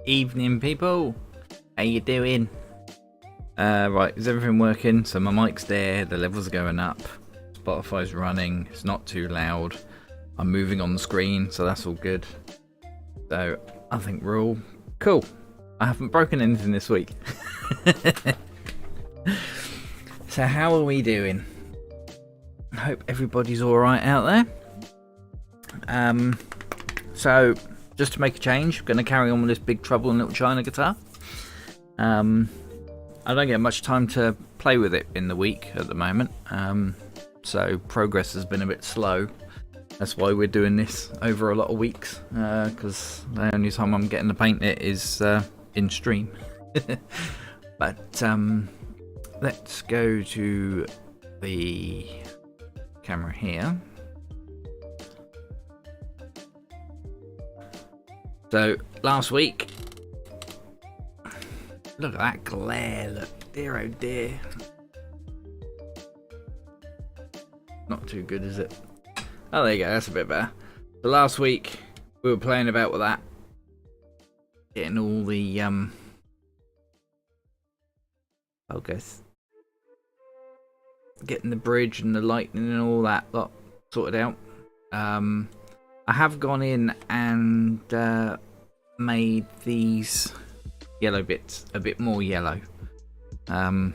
Evening, people. How you doing? Right, is everything working? So my mic's there, the levels are going up, Spotify's running, it's not too loud, I'm moving on the screen, so that's all good. So I think we're all cool. I haven't broken anything this week. So how are we doing? I hope everybody's alright out there. So just to make a change, I'm going to carry on with this Big Trouble in Little China guitar. I don't get much time to play with it in the week at the moment, so progress has been a bit slow. That's why we're doing this over a lot of weeks, because the only time I'm getting to paint it is in stream. But let's go to the camera here. So last week, look at that glare, look, dear oh dear. Not too good, is it? Oh, there you go, that's a bit better. So last week, we were playing about with that. Getting all the, focus. Getting the bridge and the lightning and all that lot sorted out. I have gone in and made these yellow bits a bit more yellow. I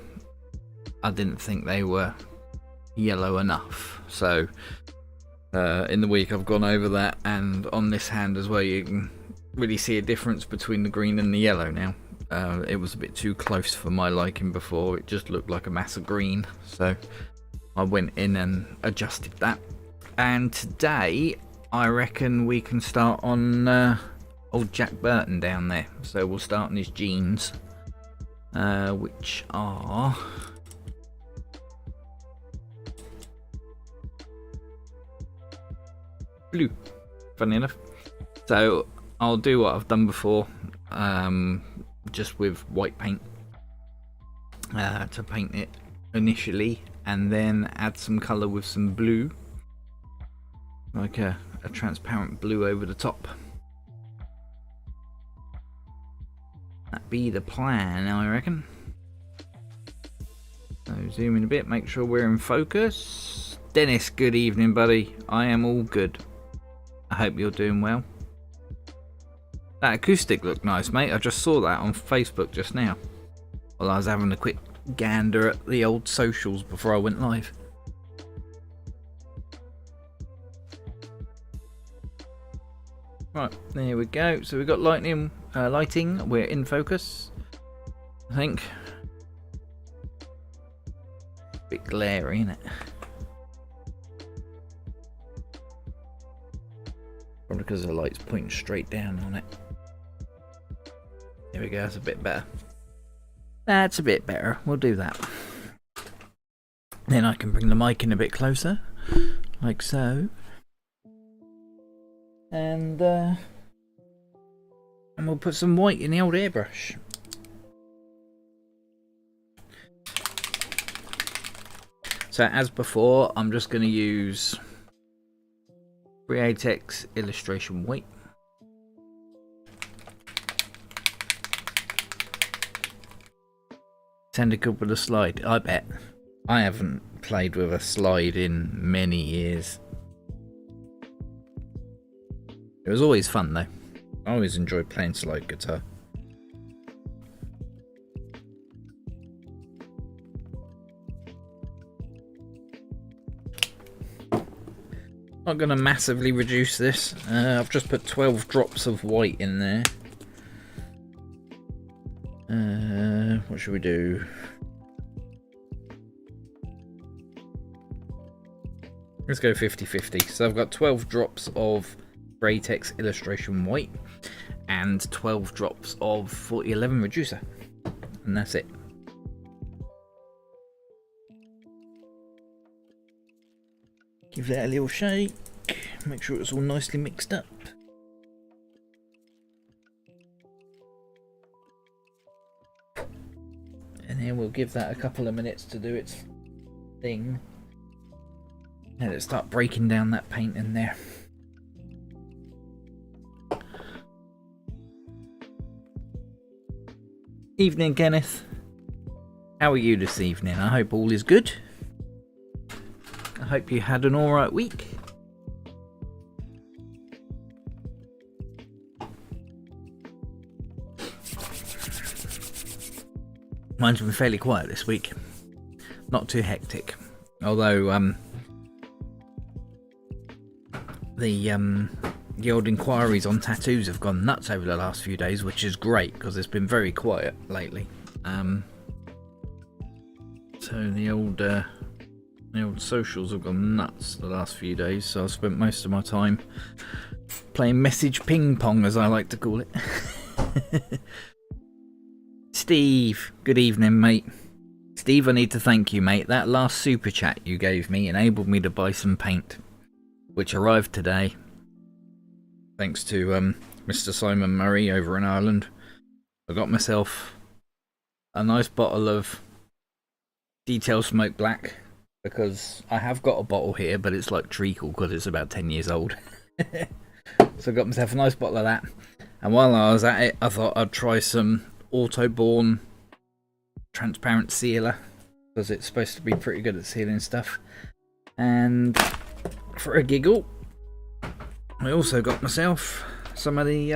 didn't think they were yellow enough, so in the week I've gone over that, and on this hand as well you can really see a difference between the green and the yellow now. It was a bit too close for my liking before, it just looked like a mass of green, so I went in and adjusted that. And today I reckon we can start on old Jack Burton down there. So we'll start on his jeans, which are blue, funny enough. So I'll do what I've done before, just with white paint to paint it initially, and then add some colour with some blue, like a transparent blue over the top. That'd be the plan, I reckon. So zoom in a bit, make sure we're in focus. Dennis, good evening, buddy. I am all good. I hope you're doing well. That acoustic looked nice, mate. I just saw that on Facebook just now, while I was having a quick gander at the old socials before I went live. Right, there we go. So we've got lighting. We're in focus, I think. Bit glary, isn't it? Probably because the light's pointing straight down on it. There we go. That's a bit better. That's a bit better. We'll do that. Then I can bring the mic in a bit closer, like so. And we'll put some white in the old airbrush. So as before, I'm just going to use Createx illustration white. Sounded good with a slide, I bet. I haven't played with a slide in many years. It was always fun though. I always enjoyed playing slide guitar. Not going to massively reduce this. I've just put 12 drops of white in there. What should we do? Let's go 50-50. So I've got 12 drops of Createx illustration white and 12 drops of 4011 reducer, and that's it. Give that a little shake, make sure it's all nicely mixed up. And then we'll give that a couple of minutes to do its thing. Let it start breaking down that paint in there. Evening, Kenneth. How are you this evening? I hope all is good. I hope you had an alright week. Mine's been fairly quiet this week. Not too hectic. Although, the old inquiries on tattoos have gone nuts over the last few days, which is great because it's been very quiet lately. So the old socials have gone nuts the last few days. So I've spent most of my time playing message ping pong, as I like to call it. Steve, good evening, mate. Steve, I need to thank you, mate. That last super chat you gave me enabled me to buy some paint, which arrived today. Thanks to Mr. Simon Murray over in Ireland. I got myself a nice bottle of Detail Smoke Black, because I have got a bottle here, but it's like treacle because it's about 10 years old. So I got myself a nice bottle of that. And while I was at it, I thought I'd try some Autoborn transparent sealer, because it's supposed to be pretty good at sealing stuff. And for a giggle, I also got myself some of the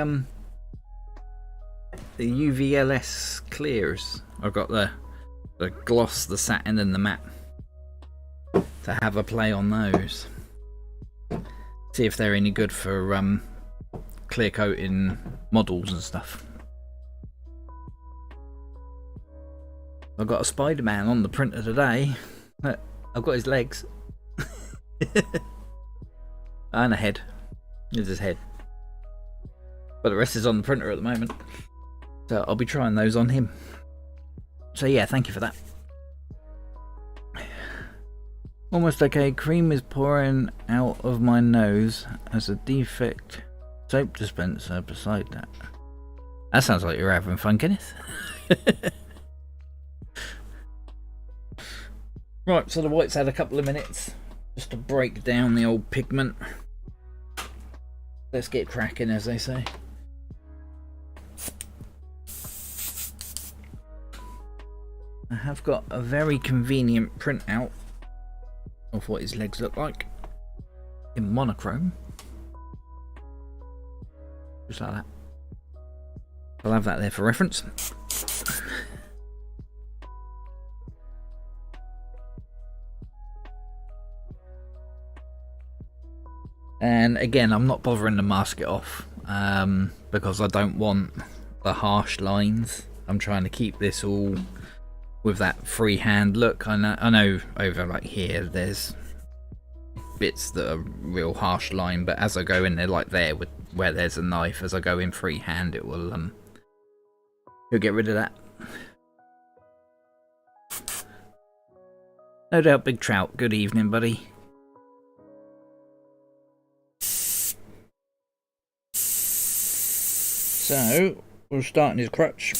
UVLS clears. I've got the gloss, the satin and the matte, to have a play on those. See if they're any good for clear coating models and stuff. I've got a Spider-Man on the printer today. I've got his legs. And a head. There's his head. But the rest is on the printer at the moment. So I'll be trying those on him. So yeah, thank you for that. Almost okay. Cream is pouring out of my nose as a defect soap dispenser beside that. That sounds like you're having fun, Kenneth. Right, so the white's had a couple of minutes just to break down the old pigment. Let's get cracking, as they say. I have got a very convenient printout of what his legs look like in monochrome. Just like that. I'll have that there for reference. And again, I'm not bothering to mask it off because I don't want the harsh lines. I'm trying to keep this all with that freehand look. I know over like here there's bits that are real harsh line, but as I go in there, like there with where there's a knife, as I go in freehand, it will you'll get rid of that. No doubt, Big Trout. Good evening, buddy. So we're starting his crutch,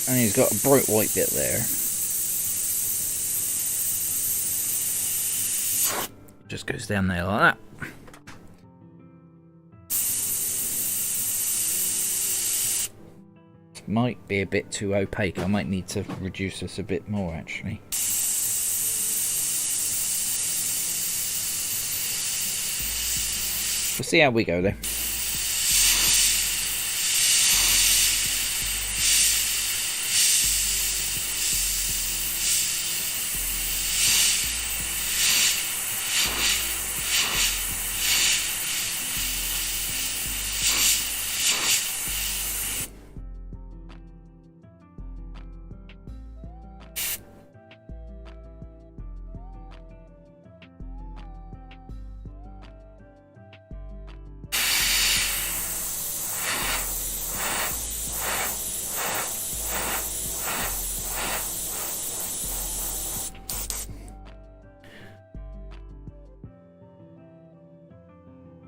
and he's got a bright white bit there. Just goes down there like that. Might be a bit too opaque. I might need to reduce this a bit more, actually. We'll see how we go there.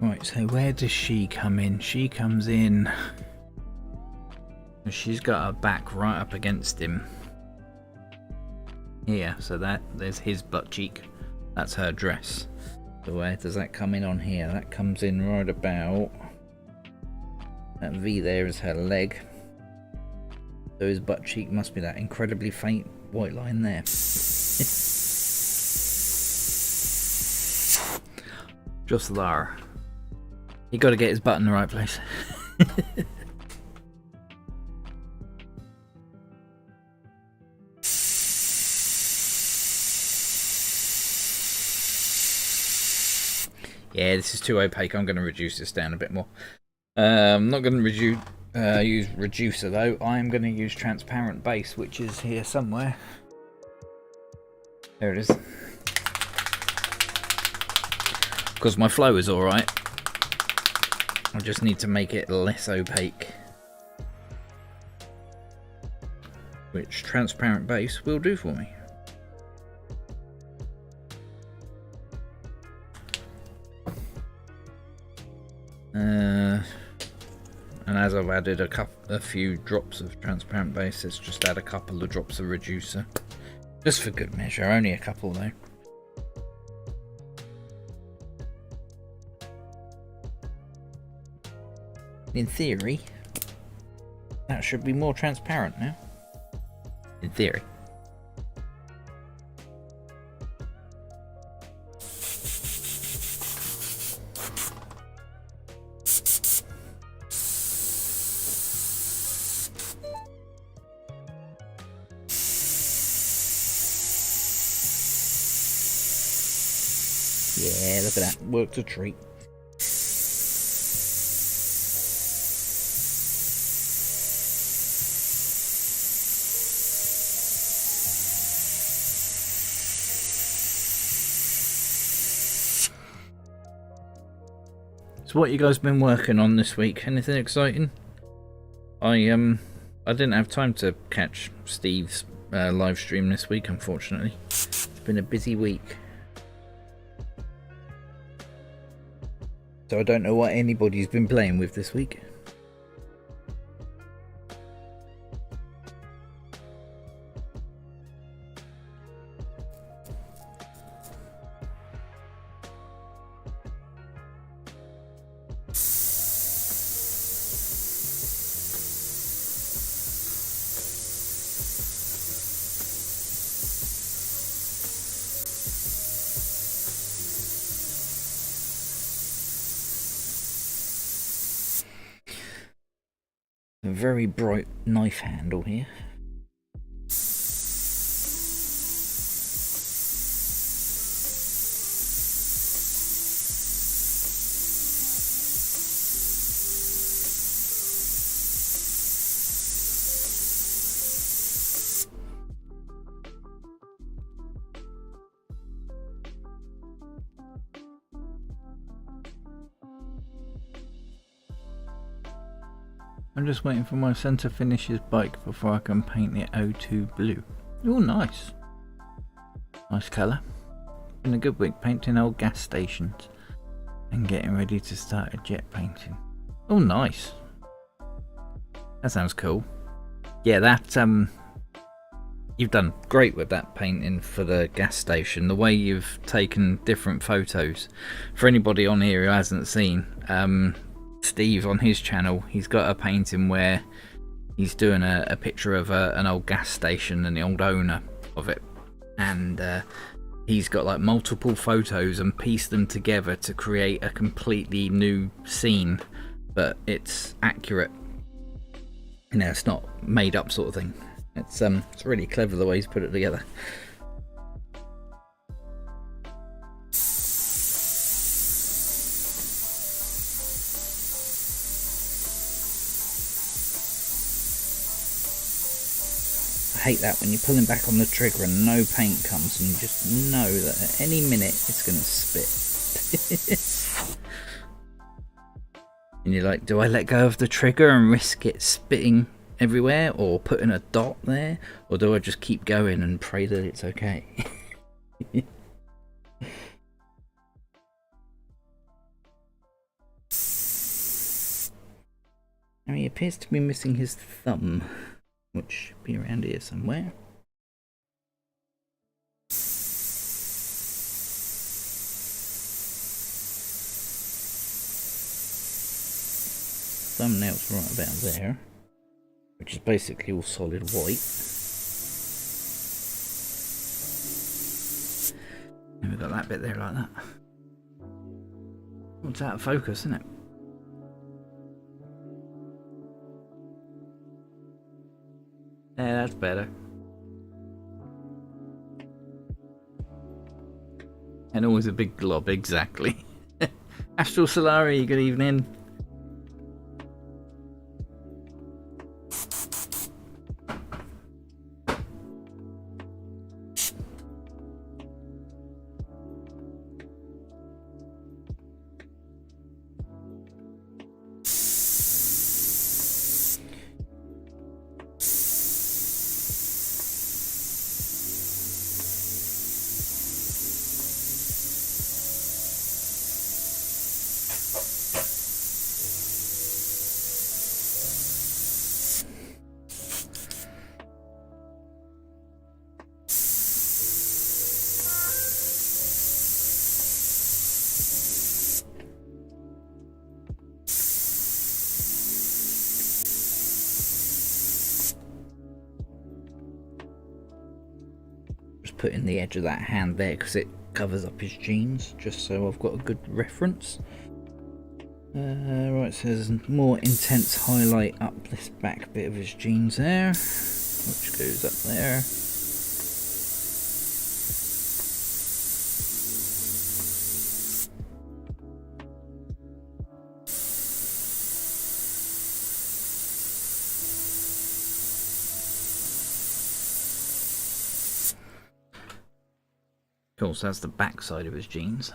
Right, so where does she come in? She comes in... She's got her back right up against him. Here, so there's his butt cheek. That's her dress. So where does that come in on here? That comes in right about... That V there is her leg. So his butt cheek must be that incredibly faint white line there. Just there. You got to get his butt in the right place. Yeah, this is too opaque. I'm going to reduce this down a bit more. I'm not going to use reducer though. I'm going to use transparent base, which is here somewhere. There it is. Because my flow is alright. I just need to make it less opaque. Which transparent base will do for me. And as I've added a few drops of transparent base, let's just add a couple of drops of reducer. Just for good measure, only a couple though. In theory, that should be more transparent now. In theory. Yeah, look at that. Worked a treat. So what you guys been working on this week? Anything exciting? I didn't have time to catch Steve's live stream this week, unfortunately. It's been a busy week. So I don't know what anybody's been playing with this week. A very bright knife handle here. I'm just waiting for my son to finish his bike before I can paint it O2 blue. Oh, nice. Nice colour. Been a good week painting old gas stations and getting ready to start a jet painting. Oh, nice. That sounds cool. Yeah, that you've done great with that painting for the gas station. The way you've taken different photos. For anybody on here who hasn't seen, Steve on his channel, he's got a painting where he's doing a picture of an old gas station and the old owner of it, and he's got like multiple photos and pieced them together to create a completely new scene, but it's accurate. You know, it's not made up sort of thing. It's really clever the way he's put it together. I hate that when you're pulling back on the trigger and no paint comes and you just know that at any minute it's going to spit. And you're like, do I let go of the trigger and risk it spitting everywhere, or putting a dot there, or do I just keep going and pray that it's okay? Now he appears to be missing his thumb, which should be around here somewhere. Thumbnail's right about there. which is basically all solid white. And we've got that bit there like that. Oh, it's out of focus, isn't it? Yeah, that's better. And always a big glob, exactly. Astral Solari, good evening. Putting the edge of that hand there because it covers up his jeans, just so I've got a good reference. Right, so there's more intense highlight up this back bit of his jeans there, which goes up there. Cool, so that's the back side of his jeans.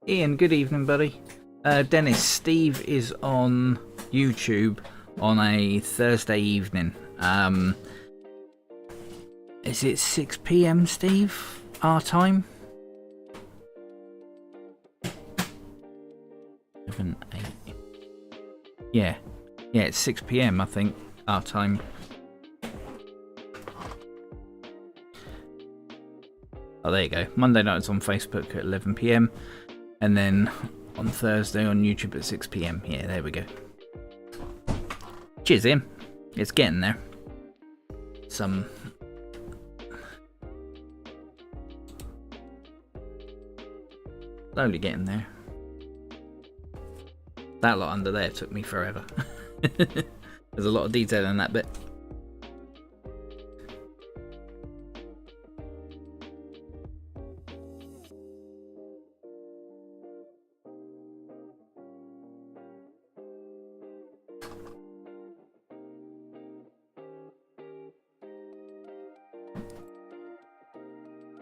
Ian, good evening, buddy. Dennis, Steve is on YouTube on a Thursday evening. Is it 6 PM, Steve? Our time? 7, 8. Yeah. Yeah, it's 6 PM, I think, our time. Oh, there you go. Monday night it's on Facebook at 11 PM. And then on Thursday on YouTube at 6 PM. Yeah, there we go. Cheers, Ian. It's getting there. Slowly getting there. That lot under there took me forever. There's a lot of detail in that bit.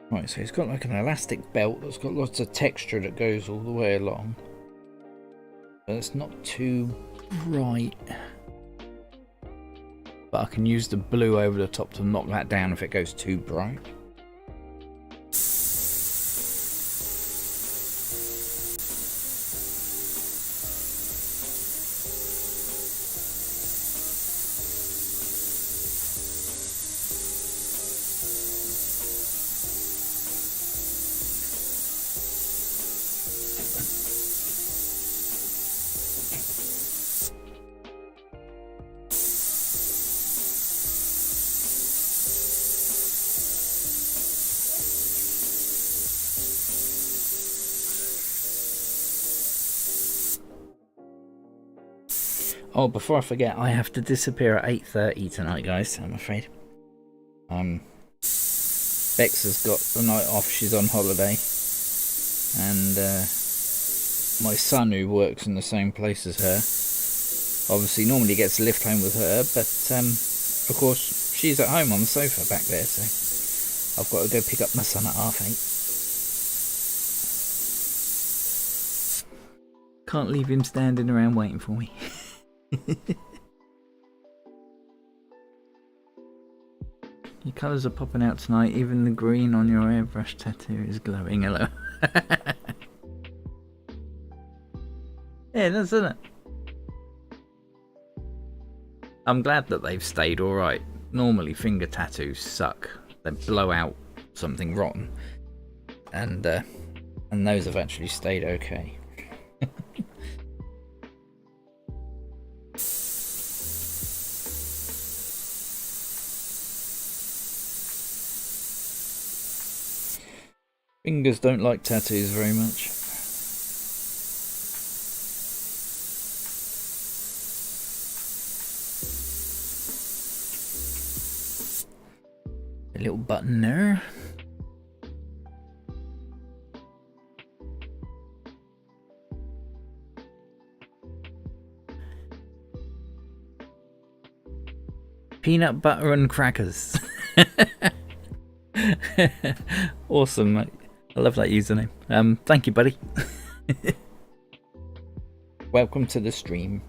Right, so he's got like an elastic belt that's got lots of texture that goes all the way along. But it's not too bright. But I can use the blue over the top to knock that down if it goes too bright. Oh, before I forget, I have to disappear at 8:30 tonight, guys, I'm afraid. Bex has got the night off, she's on holiday. And my son, who works in the same place as her, obviously normally gets a lift home with her, but of course she's at home on the sofa back there, so I've got to go pick up my son at 8:30. Can't leave him standing around waiting for me. Your colours are popping out tonight. Even the green on your airbrush tattoo is glowing. Hello. Yeah, that's isn't it. I'm glad that they've stayed alright. Normally finger tattoos suck. They blow out something rotten. And And those have actually stayed okay. Fingers don't like tattoos very much. A little button there. Peanut butter and crackers. Awesome, mate. I love that username. Thank you, buddy. Welcome to the stream.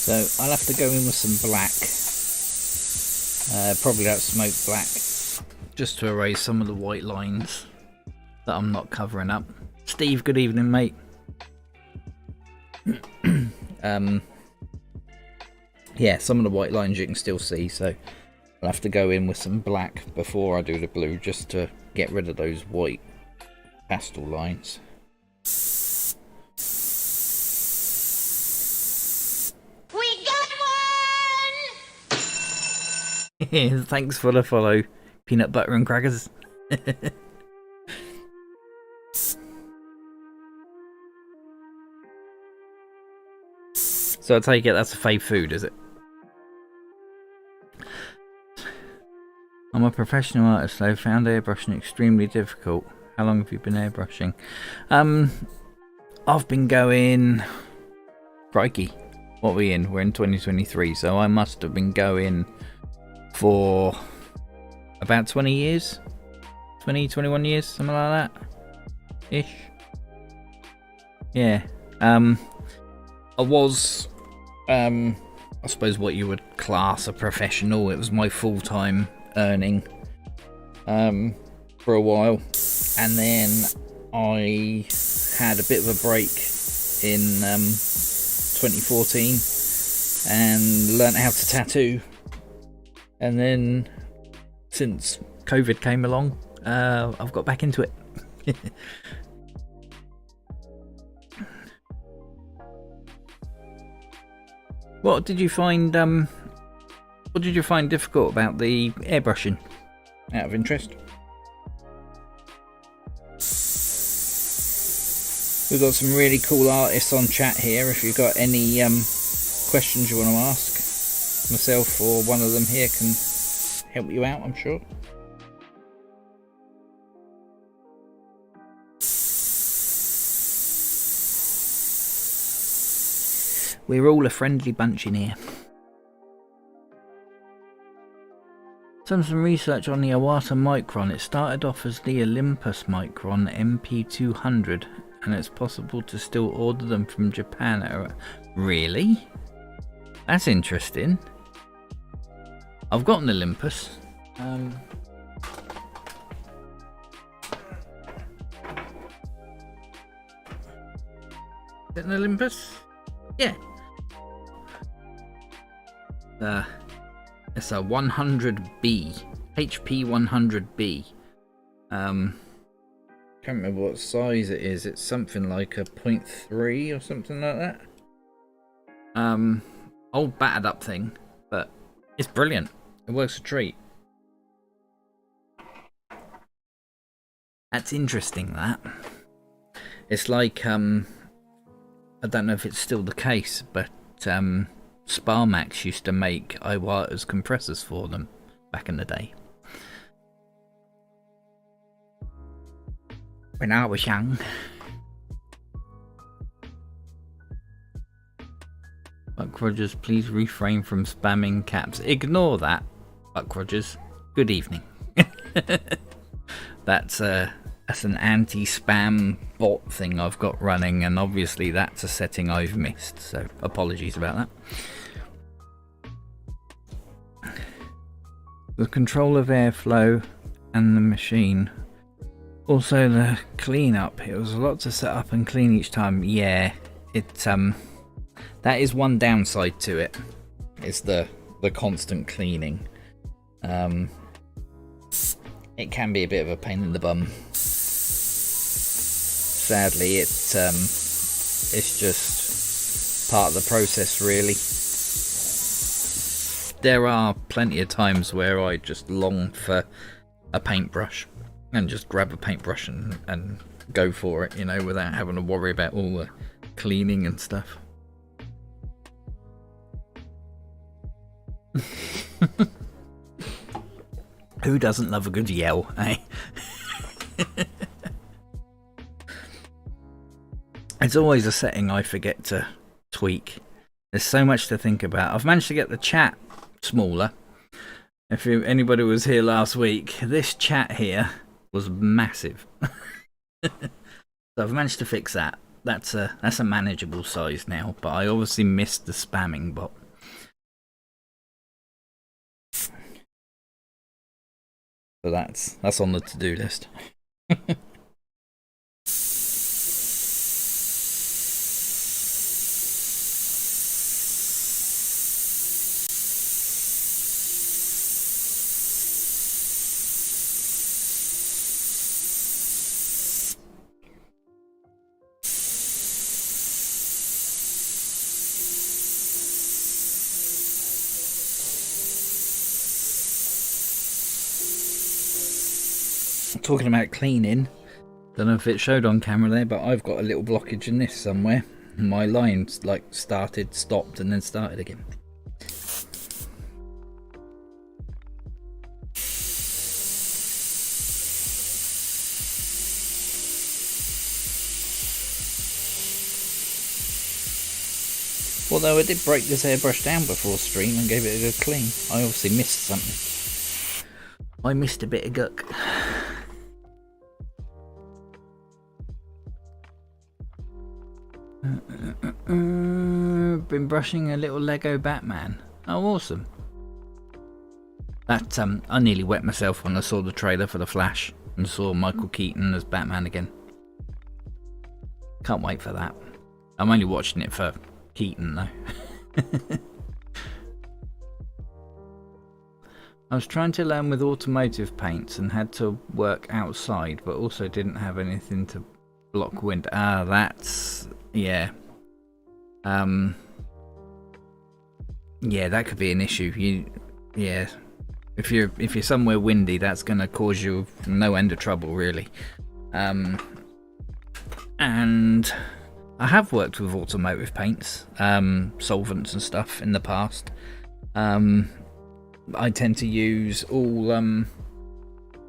So I'll have to go in with some black, probably that smoked black, just to erase some of the white lines that I'm not covering up. Steve, good evening, mate. Yeah, some of the white lines you can still see, so I'll have to go in with some black before I do the blue, just to get rid of those white pastel lines. Thanks for the follow, peanut butter and crackers. So I take it that's a fave food, is it? I'm a professional artist, so I found airbrushing extremely difficult. How long have you been airbrushing? I've been going... Crikey. What are we in? We're in 2023, so I must have been going for about 20 years? 20, 21 years? Something like that? Ish. Yeah. I was... I suppose what you would class a professional. It was my full-time earning for a while, and then I had a bit of a break in 2014 and learnt how to tattoo, and then since COVID came along, I've got back into it. What did you find difficult about the airbrushing, out of interest? We've got some really cool artists on chat here. If you've got any questions you want to ask, myself or one of them here can help you out, I'm sure. We're all a friendly bunch in here. Some research on the Iwata Micron. It started off as the Olympus Micron MP200, and it's possible to still order them from Japan. Really? That's interesting. I've got an Olympus. Is it an Olympus? Yeah. It's a 100B, HP 100B. Can't remember what size it is. It's something like a 0.3 or something like that. Old battered up thing, but it's brilliant. It works a treat. That's interesting, that. It's like, I don't know if it's still the case, but Sparmax used to make Iwata's compressors for them back in the day. When I was young. Buck Rogers, please refrain from spamming caps. Ignore that, Buck Rogers. Good evening. That's an anti-spam bot thing I've got running, and obviously that's a setting I've missed, so apologies about that. The control of airflow and the machine. Also the cleanup. It was a lot to set up and clean each time. Yeah, that is one downside to it. It's the constant cleaning. It can be a bit of a pain in the bum. Sadly, it's just part of the process, really. There are plenty of times where I just long for a paintbrush and just grab a paintbrush and go for it, you know, without having to worry about all the cleaning and stuff. Who doesn't love a good yell, eh? It's always a setting I forget to tweak. There's so much to think about. I've managed to get the chat smaller. If anybody was here last week, this chat here was massive. So I've managed to fix that. That's a manageable size now, but I obviously missed the spamming bot. So that's on the to-do list. Talking about cleaning, don't know if it showed on camera there, but I've got a little blockage in this somewhere. My line's like stopped and then started again. Although I did break this airbrush down before stream and gave it a good clean. I obviously missed something. I missed a bit of guck. Been brushing a little Lego Batman. Oh, awesome. That I nearly wet myself when I saw the trailer for The Flash and saw Michael Keaton as Batman again. Can't wait for that. I'm only watching it for Keaton though. I was trying to learn with automotive paints and had to work outside, but also didn't have anything to block wind. That's yeah. Yeah, that could be an issue. If you're somewhere windy, that's going to cause you no end of trouble, really. And I have worked with automotive paints, solvents and stuff in the past. I tend to use all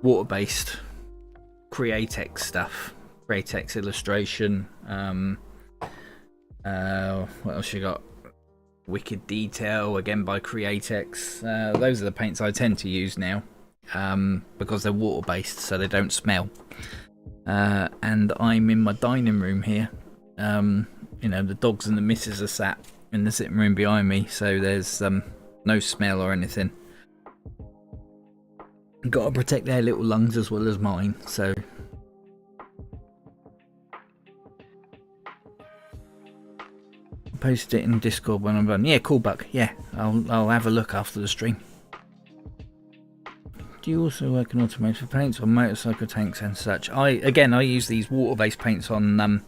water-based Createx stuff, Createx illustration. What else you got? Wicked Detail, again by Createx. Those are the paints I tend to use now, because they're water based, so they don't smell. And I'm in my dining room here. You know, the dogs and the missus are sat in the sitting room behind me, so there's no smell or anything. Got to protect their little lungs as well as mine, so. Post it in Discord when I'm done. Yeah, cool, Buck. Yeah, I'll have a look after the stream. Do you also work on automotive paints on motorcycle tanks and such? I use these water-based paints on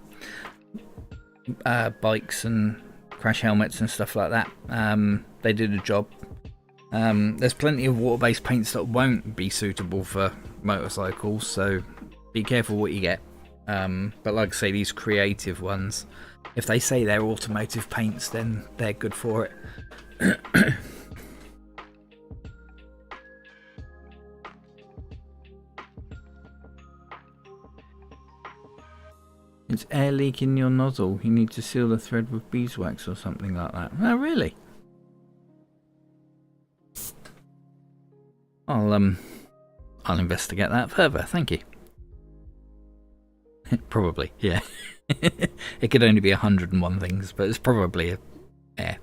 bikes and crash helmets and stuff like that. They do the job. There's plenty of water-based paints that won't be suitable for motorcycles, so be careful what you get. But like I say, these creative ones, if they say they're automotive paints, then they're good for it. It's air leak in your nozzle. You need to seal the thread with beeswax or something like that. Oh, really? I'll investigate that further. Thank you. Probably, yeah. It could only be 101 things, but it's probably air.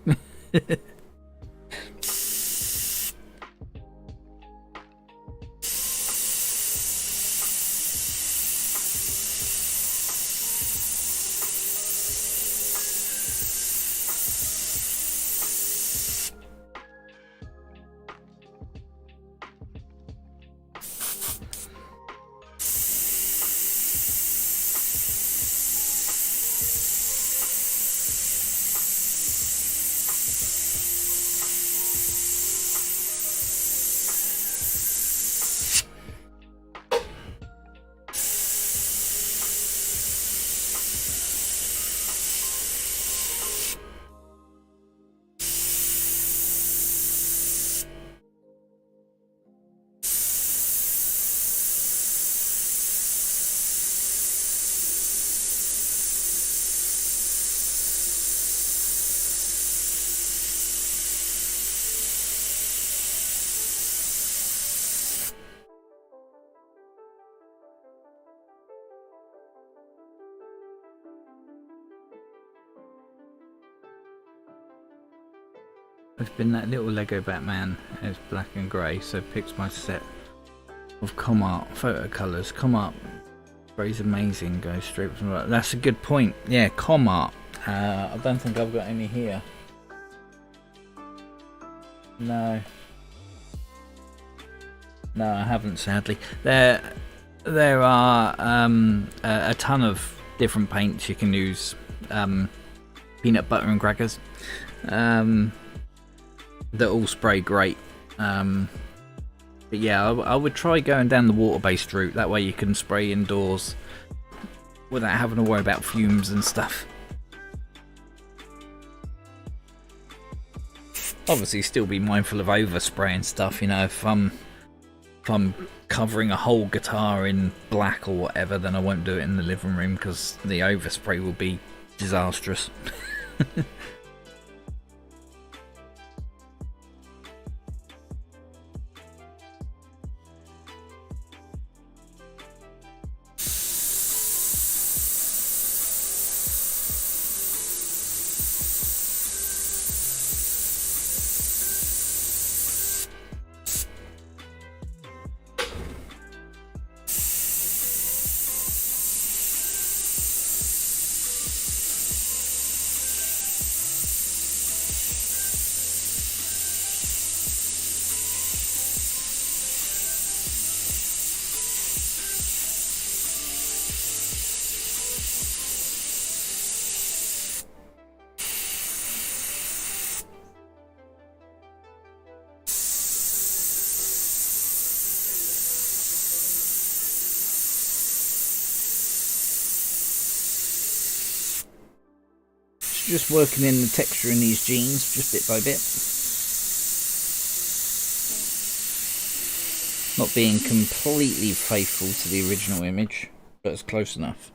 It's been that little Lego Batman. It's black and grey, so picks my set of Comart photo colours. Comart spray's amazing. Goes straight from that. That's a good point. Yeah, Comart. I don't think I've got any here. No, I haven't, sadly. There are a ton of different paints you can use. Peanut butter and crackers. That all spray great. But yeah, I would try going down the water-based route. That way you can spray indoors without having to worry about fumes and stuff. Obviously, still be mindful of overspray and stuff. You know, if I'm covering a whole guitar in black or whatever, then I won't do it in the living room because the overspray will be disastrous. Just working in the texture in these jeans, just bit by bit. Not being completely faithful to the original image, but it's close enough.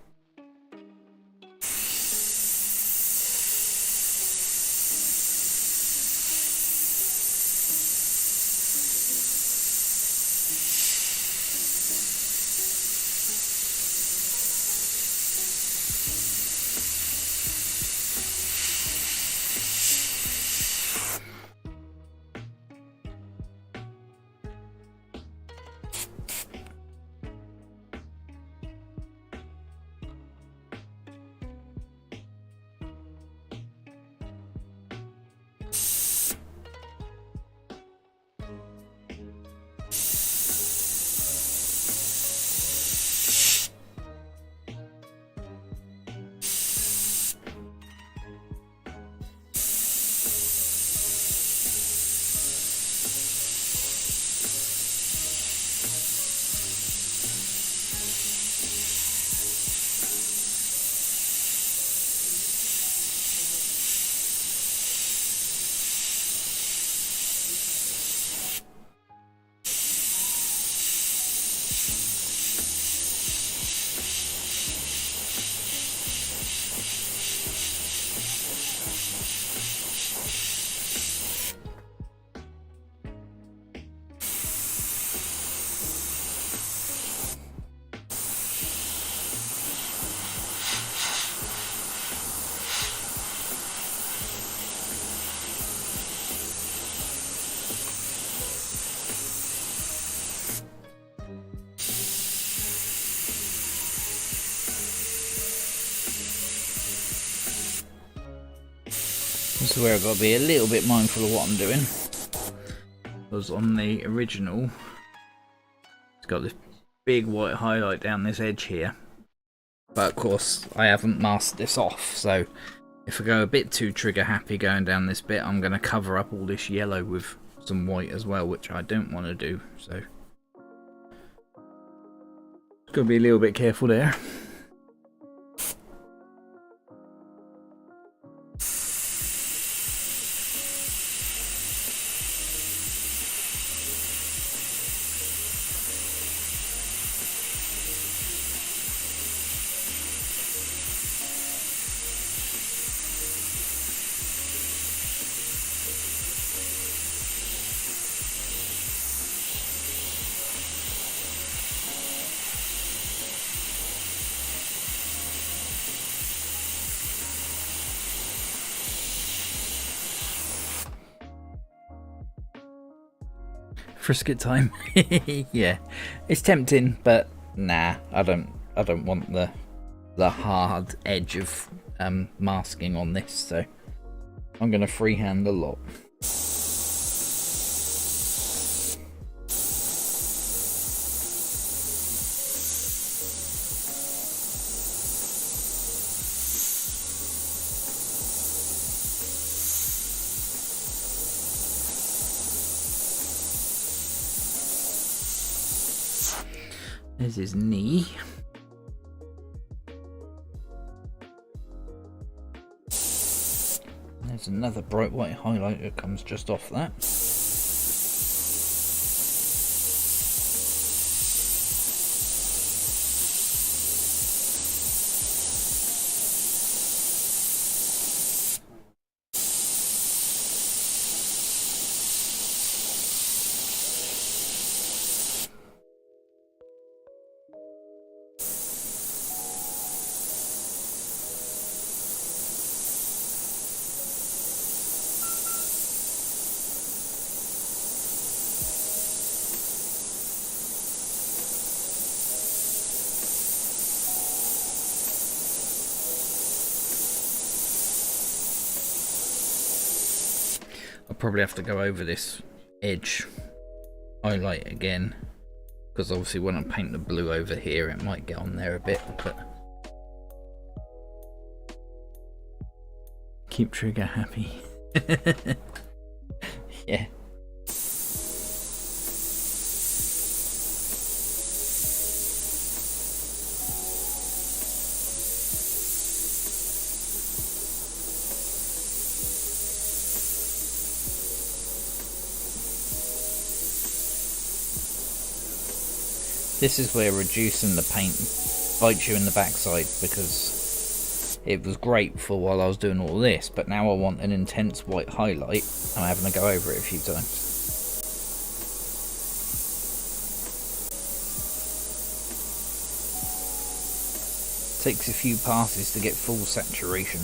This is where I've got to be a little bit mindful of what I'm doing. Because on the original, it's got this big white highlight down this edge here. But of course, I haven't masked this off, so if I go a bit too trigger happy going down this bit, I'm going to cover up all this yellow with some white as well, which I don't want to do, so got to be a little bit careful there. Frisket time. Yeah, it's tempting, but nah, I don't want the hard edge of masking on this, so I'm gonna freehand a lot. There's his knee. There's another bright white highlight that comes just off that. I'll probably have to go over this edge highlight again, because obviously when I paint the blue over here it might get on there a bit, but keep trigger happy. Yeah. This is where reducing the paint bites you in the backside, because it was great for while I was doing all this, but now I want an intense white highlight. I'm having to go over it a few times. Takes a few passes to get full saturation.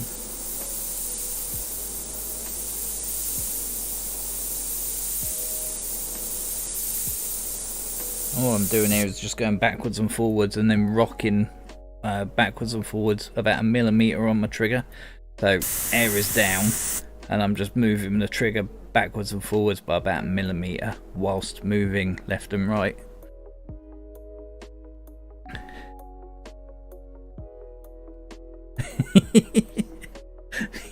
All I'm doing here is just going backwards and forwards and then rocking backwards and forwards about 1 millimeter on my trigger. So air is down and I'm just moving the trigger backwards and forwards by about 1 millimeter whilst moving left and right.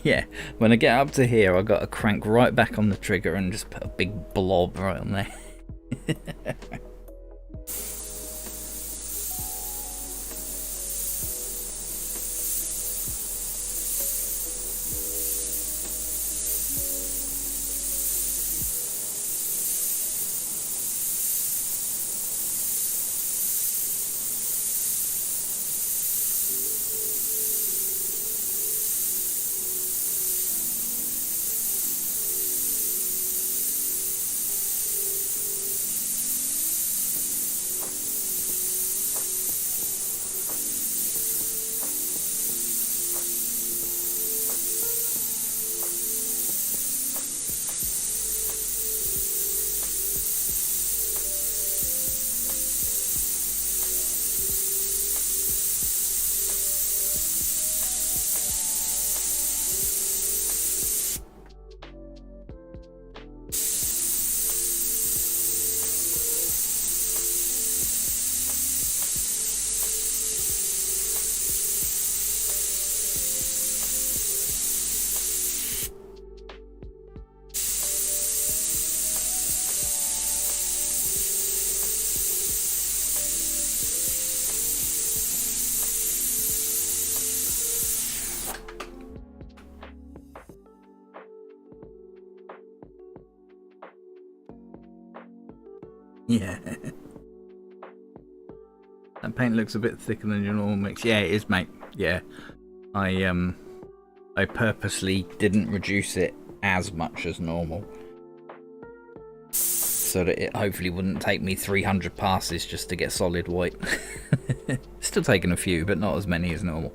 Yeah, when I get up to here I got to crank right back on the trigger and just put a big blob right on there. Yeah. That paint looks a bit thicker than your normal mix. Yeah, it is, mate. Yeah. I purposely didn't reduce it as much as normal, so that it hopefully wouldn't take me 300 passes just to get solid white. Still taking a few, but not as many as normal.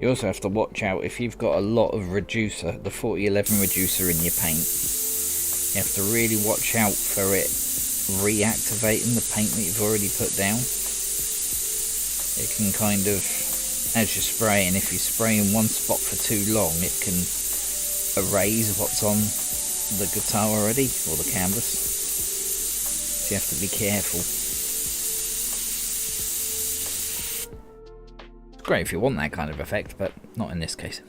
You also have to watch out if you've got a lot of reducer, the 4011 reducer in your paint. You have to really watch out for it reactivating the paint that you've already put down. It can kind of, as you're spraying, if you spray in one spot for too long, it can erase what's on the guitar already, or the canvas. So you have to be careful. It's great if you want that kind of effect, but not in this case.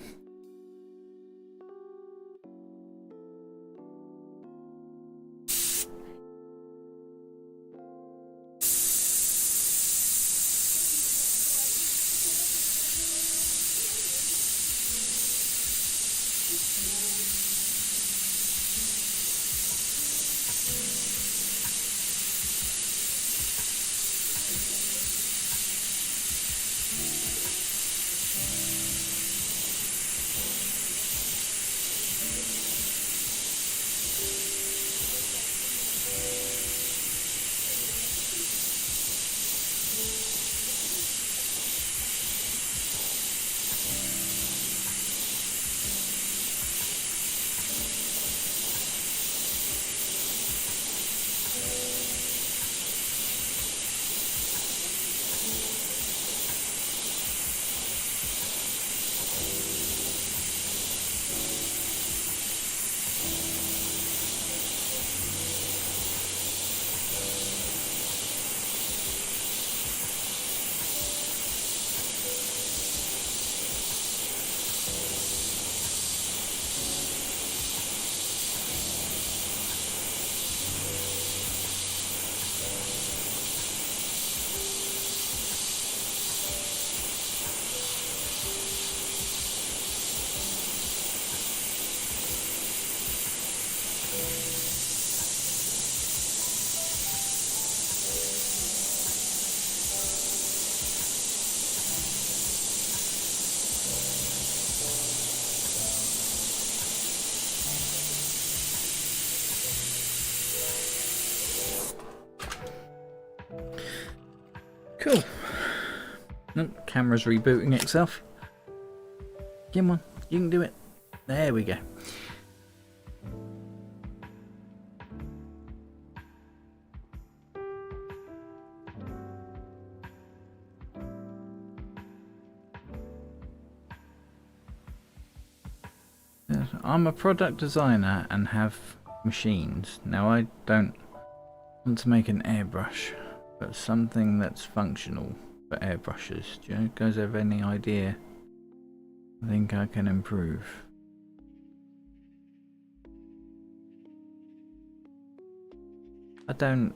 Cool. Nope, camera's rebooting itself. Come on, you can do it. There we go. I'm a product designer and have machines. Now I don't want to make an airbrush, but something that's functional for airbrushes. Do you guys have any idea? I think I can improve. I don't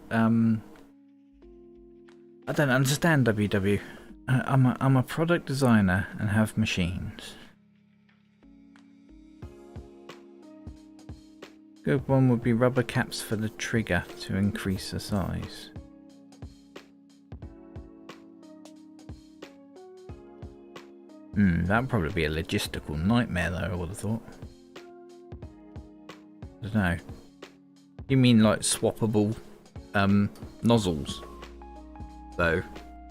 understand WW. I'm a product designer and have machines. Good one would be rubber caps for the trigger to increase the size. That'd probably be a logistical nightmare though, I would have thought. I don't know. You mean like swappable nozzles? So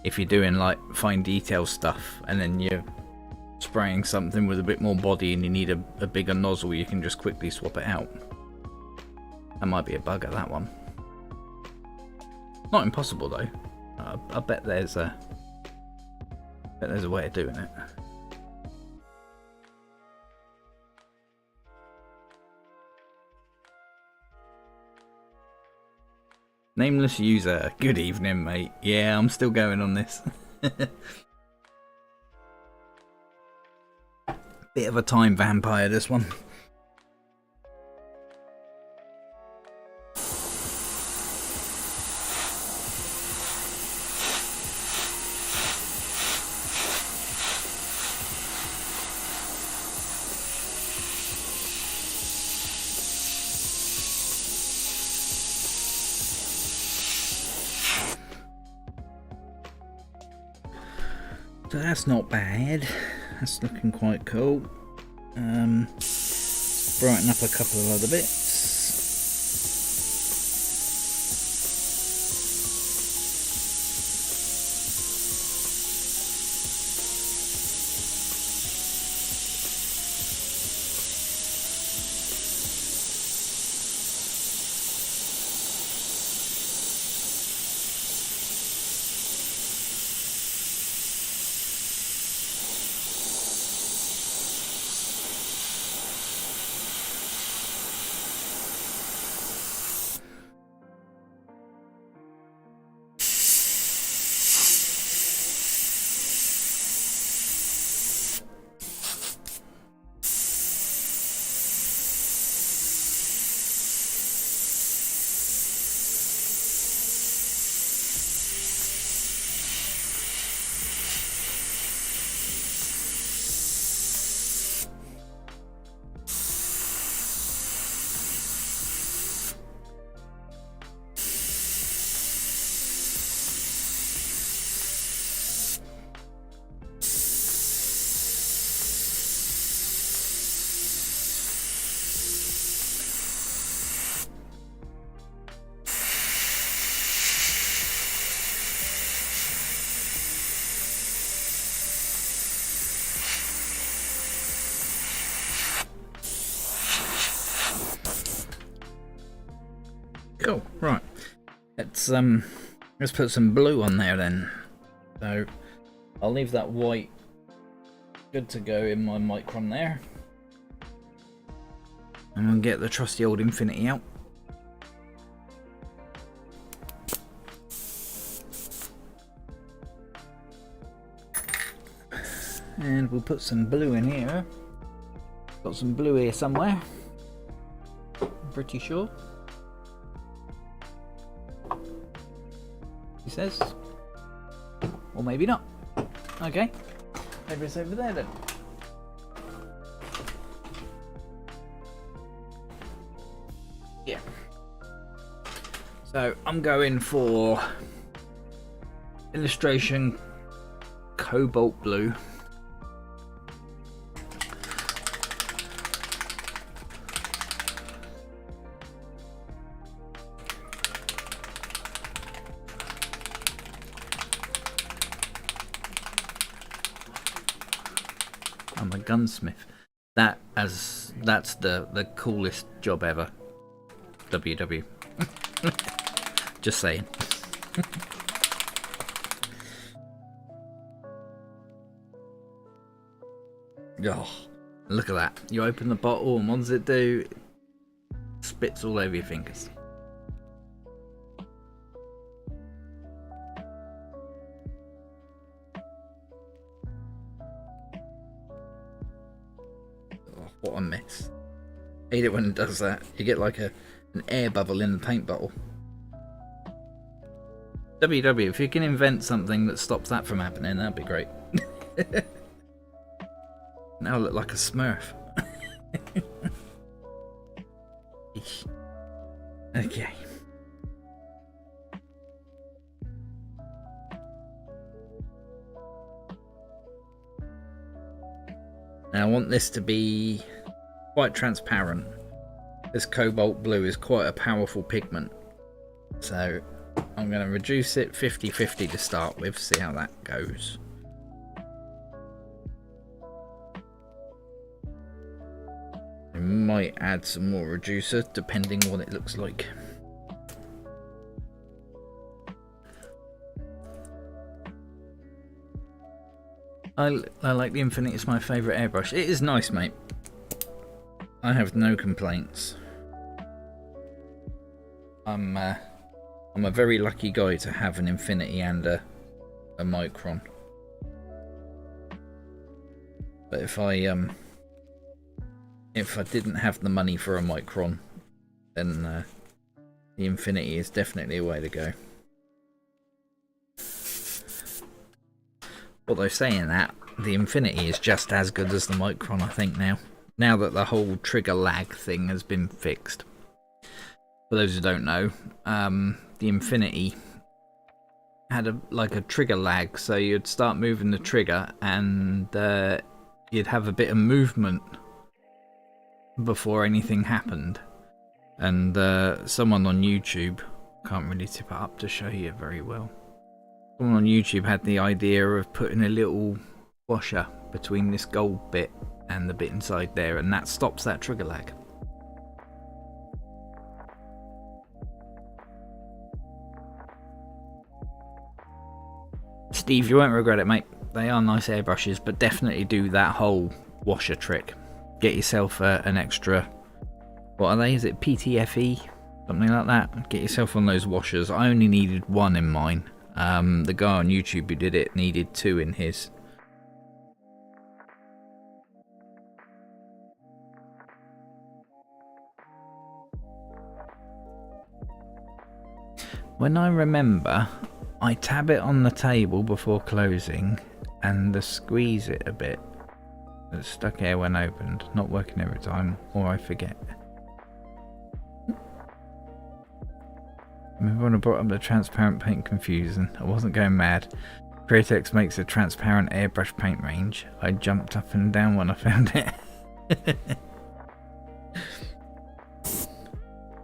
if you're doing like fine detail stuff and then you're spraying something with a bit more body and you need a bigger nozzle, you can just quickly swap it out. That might be a bugger, that one. Not impossible though. I bet there's a way of doing it. Nameless user, good evening mate. Yeah, I'm still going on this. Bit of a time vampire this one. So that's not bad. That's looking quite cool. Brighten up a couple of other bits. Cool, right. Let's put some blue on there then. So I'll leave that white good to go in my Micron there. I'm gonna get the trusty old Infinity out. And we'll put some blue in here. Got some blue here somewhere. I'm pretty sure. He says. Or maybe not. Okay. Maybe it's over there then. Yeah. So I'm going for illustration cobalt blue. I'm a gunsmith. That's the coolest job ever. WW. Just saying. Oh, look at that. You open the bottle and what does it do? It spits all over your fingers. Oh, what a mess. I hate it when it does that. You get like an air bubble in the paint bottle. WW, if you can invent something that stops that from happening, that'd be great. Now I look like a smurf. Okay. Now I want this to be quite transparent. This cobalt blue is quite a powerful pigment. So I'm going to reduce it 50-50 to start with, see how that goes. I might add some more reducer depending on what it looks like. I like the Infinity, it's my favourite airbrush. It is nice, mate. I have no complaints. I'm a very lucky guy to have an Infinity and a Micron. But if I didn't have the money for a Micron, then the Infinity is definitely a way to go. Although saying that, the Infinity is just as good as the Micron, I think, now that the whole trigger lag thing has been fixed. For those who don't know, the Infinity had a trigger lag, so you'd start moving the trigger and you'd have a bit of movement before anything happened. And someone on YouTube, can't really tip it up to show you very well, someone on YouTube had the idea of putting a little washer between this gold bit and the bit inside there, and that stops that trigger lag. Steve, you won't regret it, mate. They are nice airbrushes, but definitely do that whole washer trick. Get yourself an extra, what are they? Is it PTFE? Something like that. Get yourself on those washers. I only needed one in mine. The guy on YouTube who did it needed 2 in his. When I remember, I tab it on the table before closing and squeeze it a bit. It's stuck here when opened, not working every time, or I forget. Remember when I brought up the transparent paint confusion? I wasn't going mad. Createx makes a transparent airbrush paint range. I jumped up and down when I found it.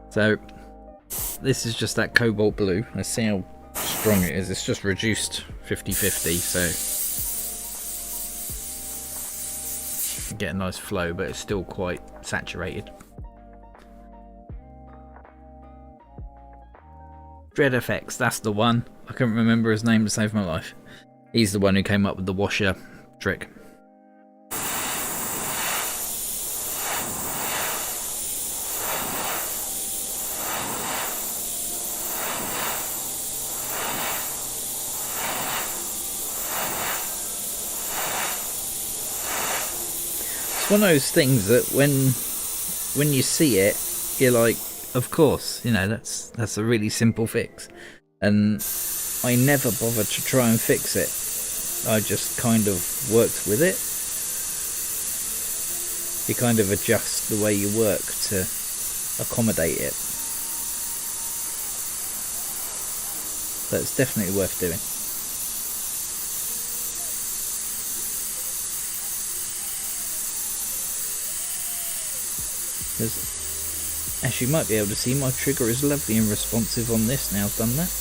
So, this is just that cobalt blue. Let's see how strong it is. It's just reduced 50-50, so get a nice flow, but it's still quite saturated. Dread FX, that's the one. I couldn't remember his name to save my life. He's the one who came up with the washer trick. It's one of those things that when you see it, you're like, of course, you know, that's a really simple fix. And I never bothered to try and fix it. I just kind of worked with it. You kind of adjust the way you work to accommodate it. So it's definitely worth doing. Because, as you might be able to see, my trigger is lovely and responsive on this now I've done that.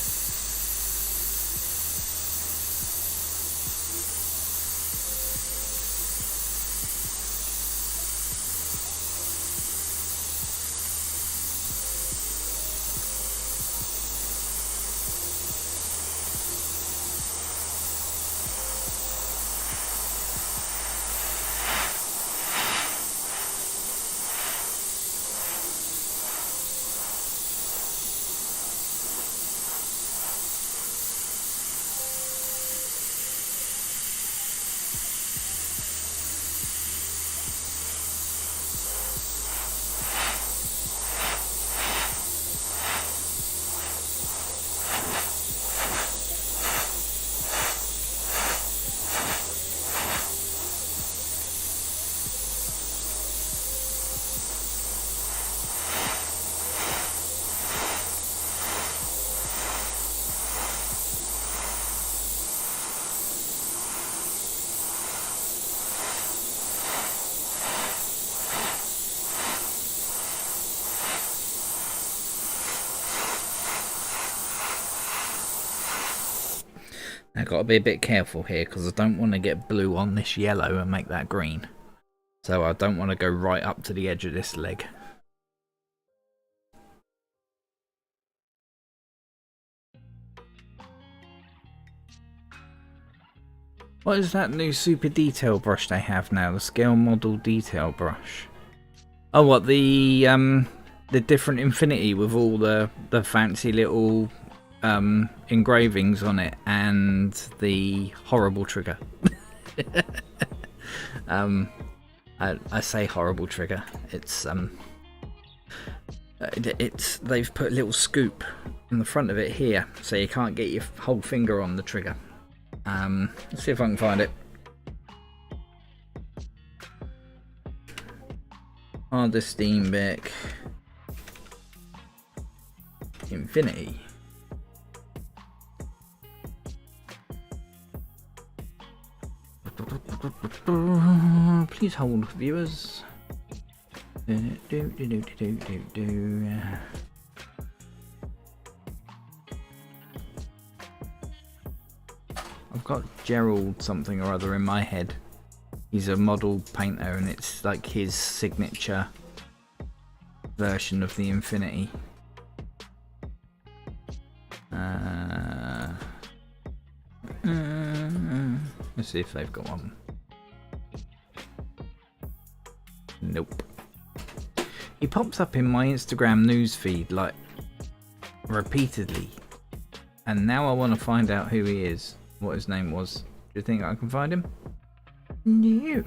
I've got to be a bit careful here because I don't want to get blue on this yellow and make that green. So I don't want to go right up to the edge of this leg. What is that new super detail brush they have now? The scale model detail brush. Oh, what, the different infinity with all the fancy little engravings on it and the horrible trigger. I say horrible trigger. It's they've put a little scoop in the front of it here, so you can't get your whole finger on the trigger. Let's see if I can find it. Hardest Steenbeck Infinity. Please hold, viewers. I've got Gerald something or other in my head. He's a model painter and it's like his signature version of the Infinity. Let's see if they've got one. Nope. He pops up in my Instagram newsfeed like repeatedly, and now I want to find out who he is, what his name was. Do you think I can find him? No.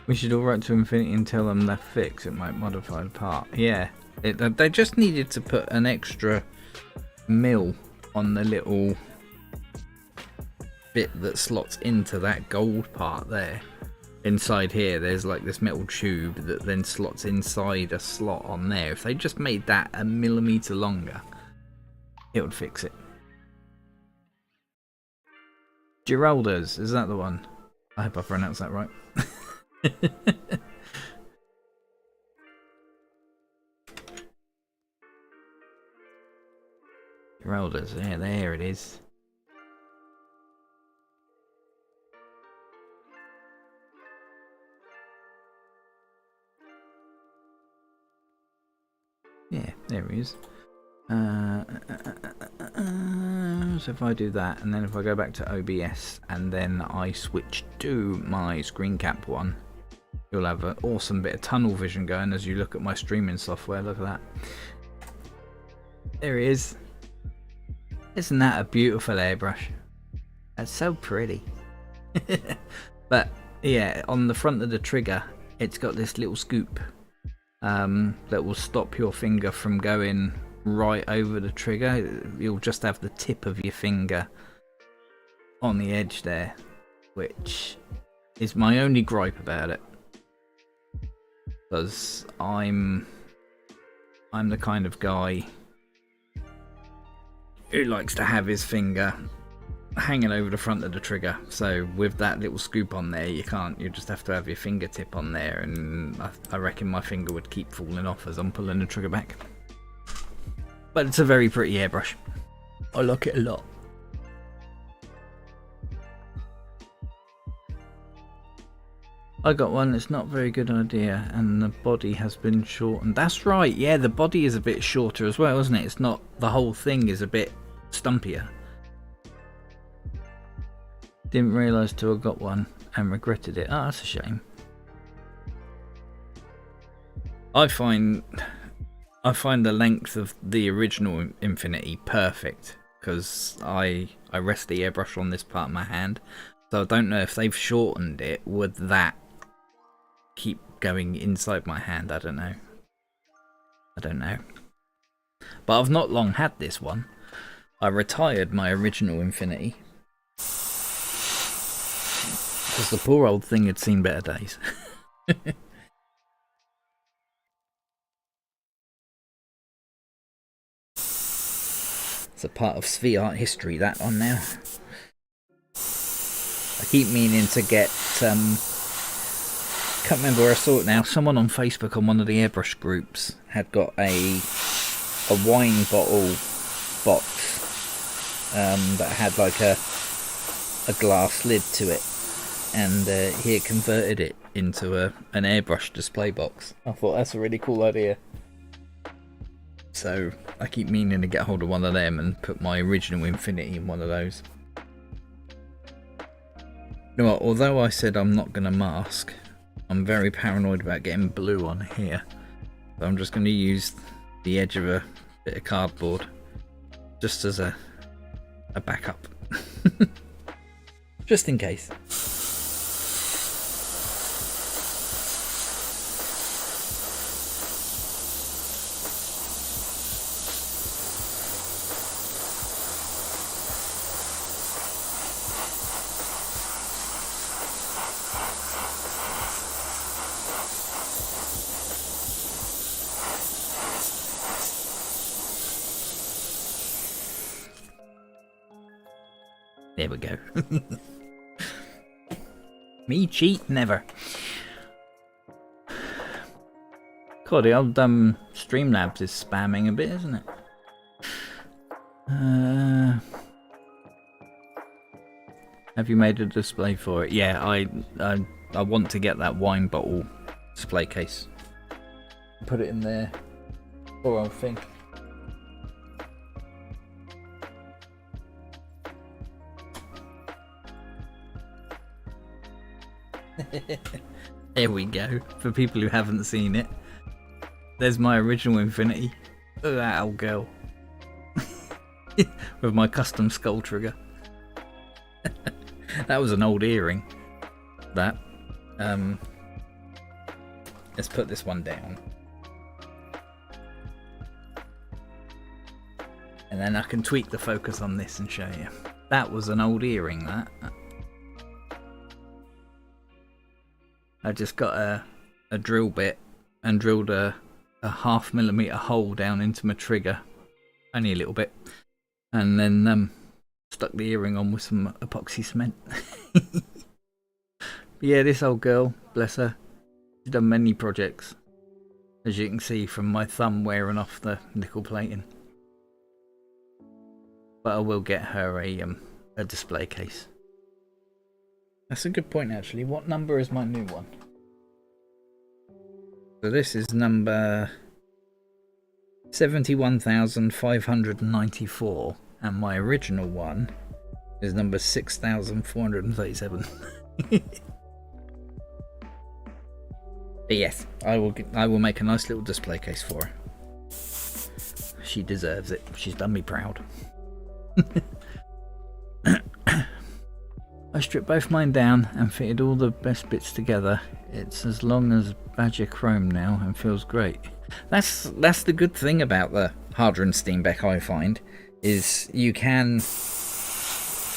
We should all write to Infinity and tell them they're fixed. It might modify the part. Yeah, they just needed to put an extra mill on the little bit that slots into that gold part there. Inside here, there's like this metal tube that then slots inside a slot on there. If they just made that a millimetre longer, it would fix it. Geraldas, is that the one? I hope I pronounced that right. Geraldas, yeah, there it is. Yeah, there he is. So if I do that, and then if I go back to OBS, and then I switch to my screen cap one, you'll have an awesome bit of tunnel vision going as you look at my streaming software. Look at that. There he is. Isn't that a beautiful airbrush? That's so pretty. But yeah, on the front of the trigger, it's got this little scoop that will stop your finger from going right over the trigger. You'll just have the tip of your finger on the edge there, which is my only gripe about it, because I'm the kind of guy who likes to have his finger hanging over the front of the trigger. So with that little scoop on there, you just have to have your fingertip on there, and I reckon my finger would keep falling off as I'm pulling the trigger back. But it's a very pretty airbrush. I like it a lot. I got one that's not a very good idea, and the body has been shortened. That's right, yeah, the body is a bit shorter as well, isn't it? It's not, the whole thing is a bit stumpier. Didn't realise till I got one and regretted it. Oh, that's a shame. I find the length of the original Infinity perfect, because I rest the airbrush on this part of my hand, so I don't know if they've shortened it. Would that keep going inside my hand? I don't know. But I've not long had this one. I retired my original Infinity because the poor old thing had seen better days. It's a part of Svi art history, that one now. I keep meaning to get, can't remember where I saw it now, someone on Facebook on one of the airbrush groups had got a wine bottle box that had like a glass lid to it, and he had converted it into an airbrush display box. I thought that's a really cool idea. So I keep meaning to get hold of one of them and put my original Infinity in one of those. You know what, although I said I'm not going to mask, I'm very paranoid about getting blue on here. So I'm just going to use the edge of a bit of cardboard just as a backup. Just in case. There we go. Me cheat never. God, the old Streamlabs is spamming a bit, isn't it? Have you made a display for it? Yeah, I want to get that wine bottle display case. Put it in there. Poor old thing. There we go. For people who haven't seen it, there's my original Infinity. Look at that old girl. With my custom skull trigger. That was an old earring. That. Let's put this one down. And then I can tweak the focus on this and show you. That was an old earring, that. I just got a drill bit and drilled a 0.5mm hole down into my trigger. Only a little bit. And then stuck the earring on with some epoxy cement. Yeah, this old girl, bless her, she's done many projects, as you can see from my thumb wearing off the nickel plating. But I will get her a display case. That's a good point, actually. What number is my new one? So this is number 71,594, and my original one is number 6,437. But yes, I will make a nice little display case for her. She deserves it. She's done me proud. I stripped both mine down and fitted all the best bits together. It's as long as Badger Chrome now and feels great. That's the good thing about the Harder & Steenbeck, I find, is you can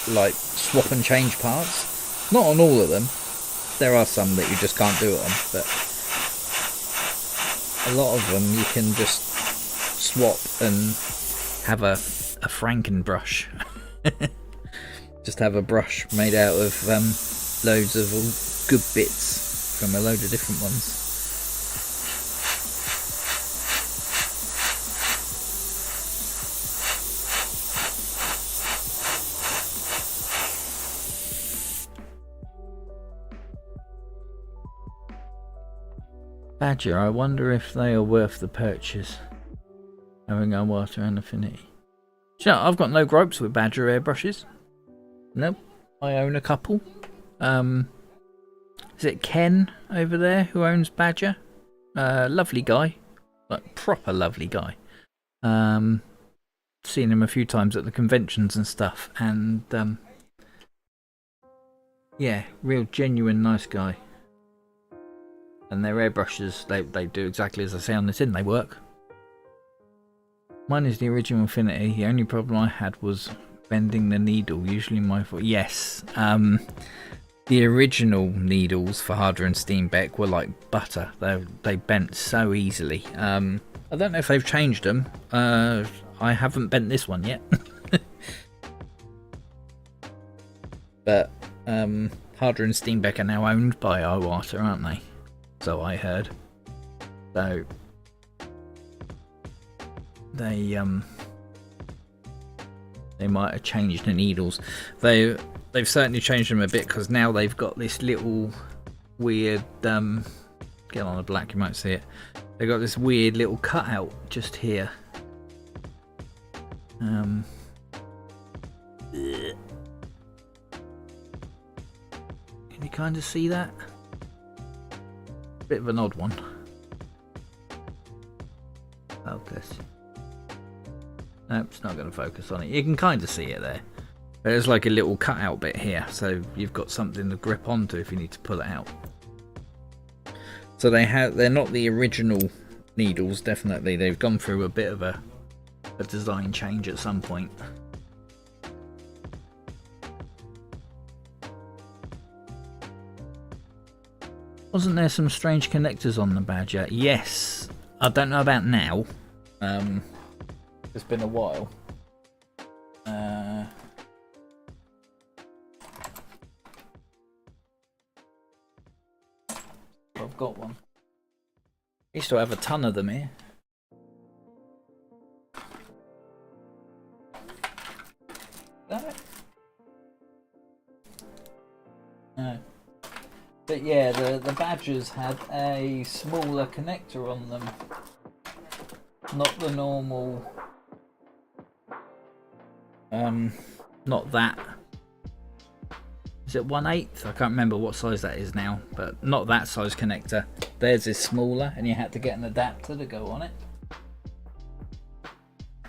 like swap and change parts. Not on all of them. There are some that you just can't do it on, but a lot of them you can just swap and have a Frankenbrush. Just have a brush made out of loads of all good bits from a load of different ones. Badger, I wonder if they are worth the purchase. Having a water and affinity. You know, I've got no gripes with Badger airbrushes. Nope, I own a couple. Is it Ken over there who owns Badger? Lovely guy, like proper lovely guy. Seen him a few times at the conventions and stuff, and yeah, real genuine nice guy. And their airbrushes, they do exactly as I say on the tin. They work. Mine is the original Infinity. The only problem I had was bending the needle. Usually my fault. Yes, the original needles for Harder & Steenbeck were like butter. They bent so easily. I don't know if they've changed them. I haven't bent this one yet. But Harder & Steenbeck are now owned by Iwata, aren't they? So I heard. So they might have changed the needles. They've certainly changed them a bit, because now they've got this little weird get on the black, you might see it. They've got this weird little cutout just here. Can you kind of see that? Bit of an odd one. Focus. Nope, it's not going to focus on it. You can kind of see it there. There's like a little cutout bit here, so you've got something to grip onto if you need to pull it out. So they're not the original needles, definitely. They've gone through a bit of a design change at some point. Wasn't there some strange connectors on the Badger? Yes. I don't know about now. It's been a while. I've got one. I used to have a ton of them here. That? No. But yeah, the Badgers had a smaller connector on them. Not the normal... not that. Is it 1/8? I can't remember what size that is now, but not that size connector. Theirs is smaller, and you had to get an adapter to go on it.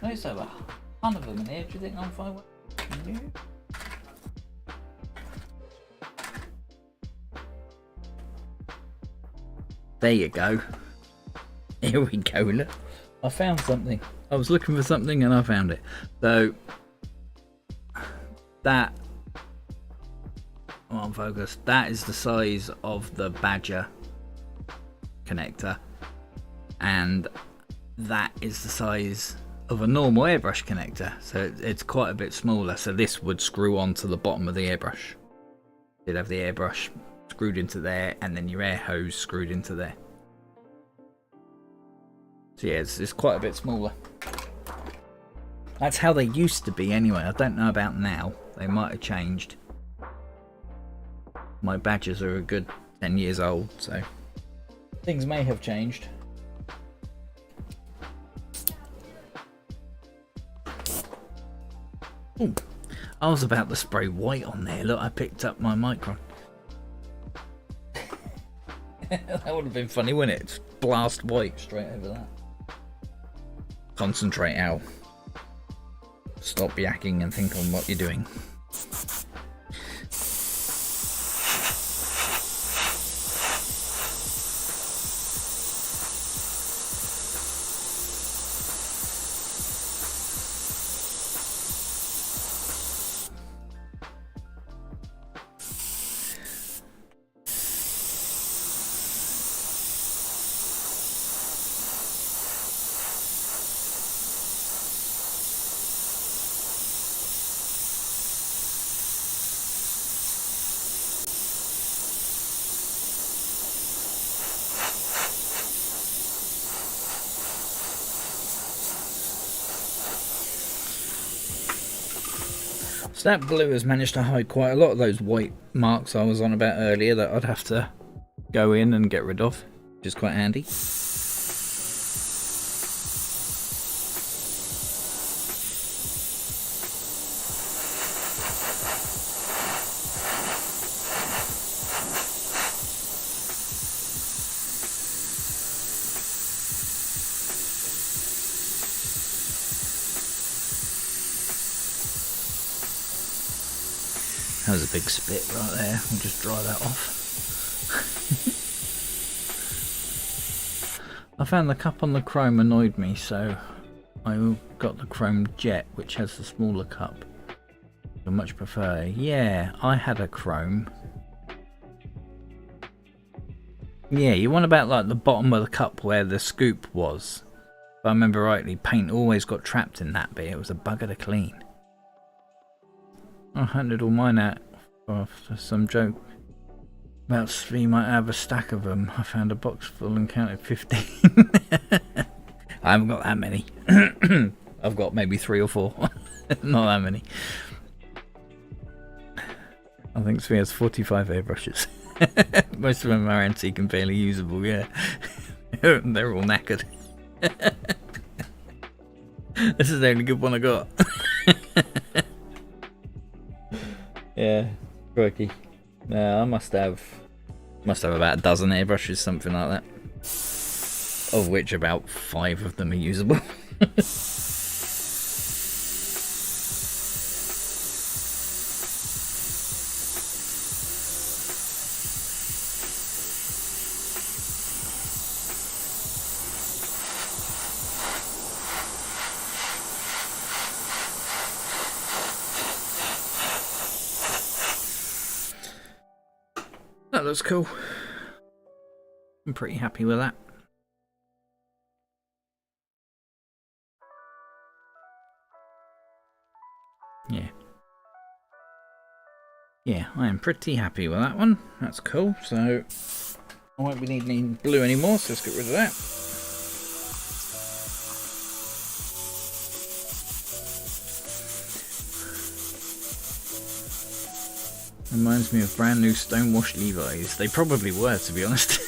I used to have a ton of them in here. Do you think I'll find one new? There you go. Here we go. Look, I found something. I was looking for something and I found it. So that, on focus, that is the size of the Badger connector, and that is the size of a normal airbrush connector, so it's quite a bit smaller. So this would screw onto the bottom of the airbrush. You'd have the airbrush screwed into there, and then your air hose screwed into there. So yeah, it's quite a bit smaller. That's how they used to be anyway. I don't know about now. They might have changed. My Badgers are a good 10 years old, so things may have changed. Ooh, I was about to spray white on there. Look, I picked up my micron. That would have been funny, wouldn't it? Just blast white straight over that. Concentrate, Al. Stop yakking and think on what you're doing. So that blue has managed to hide quite a lot of those white marks I was on about earlier that I'd have to go in and get rid of, which is quite handy. That was a big spit right there. I'll just dry that off. I found the cup on the chrome annoyed me, so I got the chrome jet, which has the smaller cup. I much prefer. Yeah, I had a chrome. Yeah, you want about like the bottom of the cup where the scoop was. If I remember rightly, paint always got trapped in that bit. It was a bugger to clean. I handed all mine out after some joke about Svi might have a stack of them. I found a box full and counted 15. I haven't got that many. I've got maybe 3 or 4. Not that many. I think Svi has 45 airbrushes. Most of them are antique and barely usable, yeah. They're all knackered. This is the only good one I got. Yeah, crikey. No, I must have about a dozen airbrushes, something like that. Of which about 5 of them are usable. That looks cool. I'm pretty happy with that. Yeah. Yeah, I am pretty happy with that one. That's cool. So I won't be needing any blue anymore, so let's get rid of that. Reminds me of brand new stonewashed Levi's. They probably were, to be honest.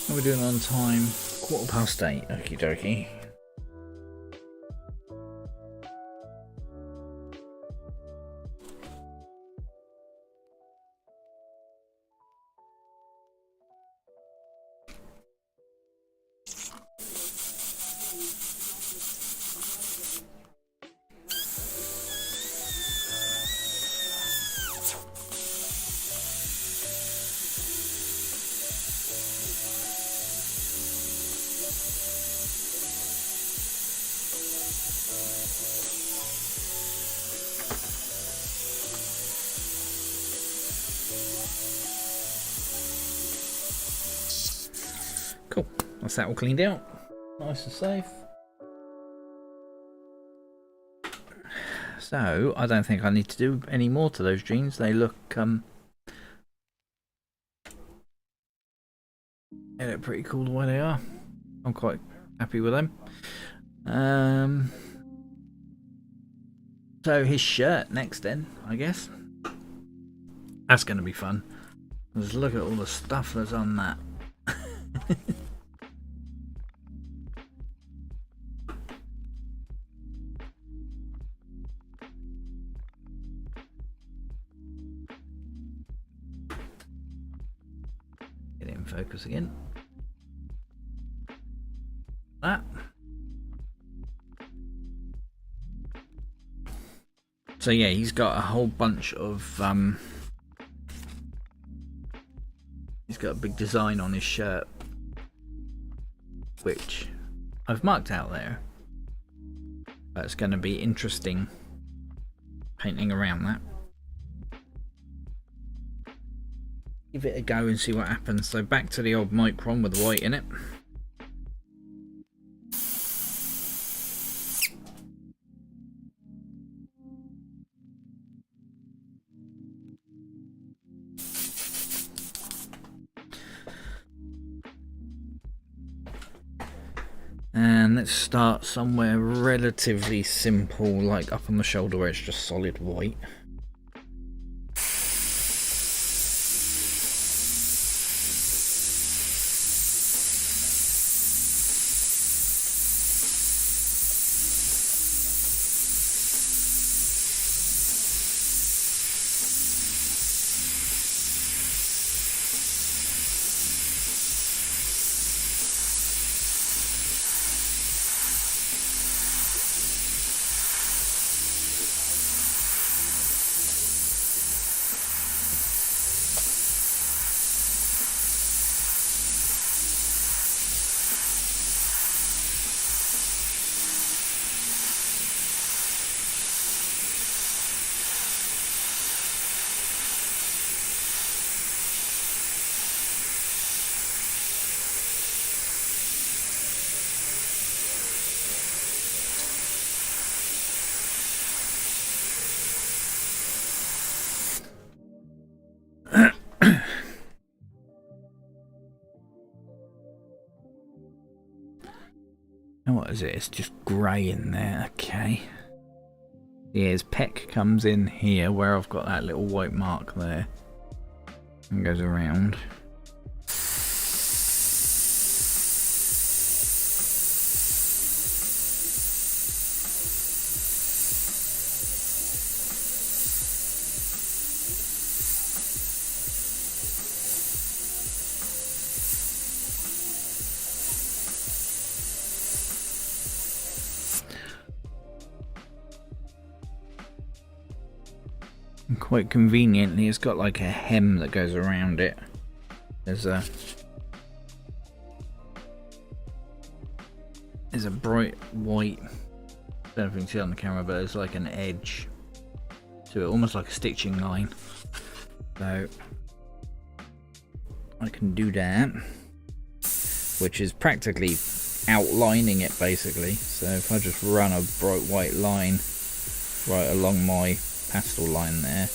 How are we doing on time? 8:15. Okie dokie. Cool. That's that all cleaned out. Nice and safe. So, I don't think I need to do any more to those jeans. They look pretty cool the way they are. I'm quite happy with them. So his shirt next then, I guess. That's going to be fun. Let's look at all the stuff that's on that. Get it in focus again. That. So yeah, he's got a whole bunch of he's got a big design on his shirt, which I've marked out there. That's going to be interesting painting around that. Give it a go and see what happens. So back to the old Micron with the white in it. And let's start somewhere relatively simple, like up on the shoulder where it's just solid white. And what is it? It's just grey in there. Okay. Yeah, his peck comes in here where I've got that little white mark there. And goes around. And quite conveniently, it's got like a hem that goes around it. There's a bright white don't know if you can see it on the camera, but it's like an edge to it, almost like a stitching line. So I can do that, which is practically outlining it basically. So if I just run a bright white line right along my pastel line there,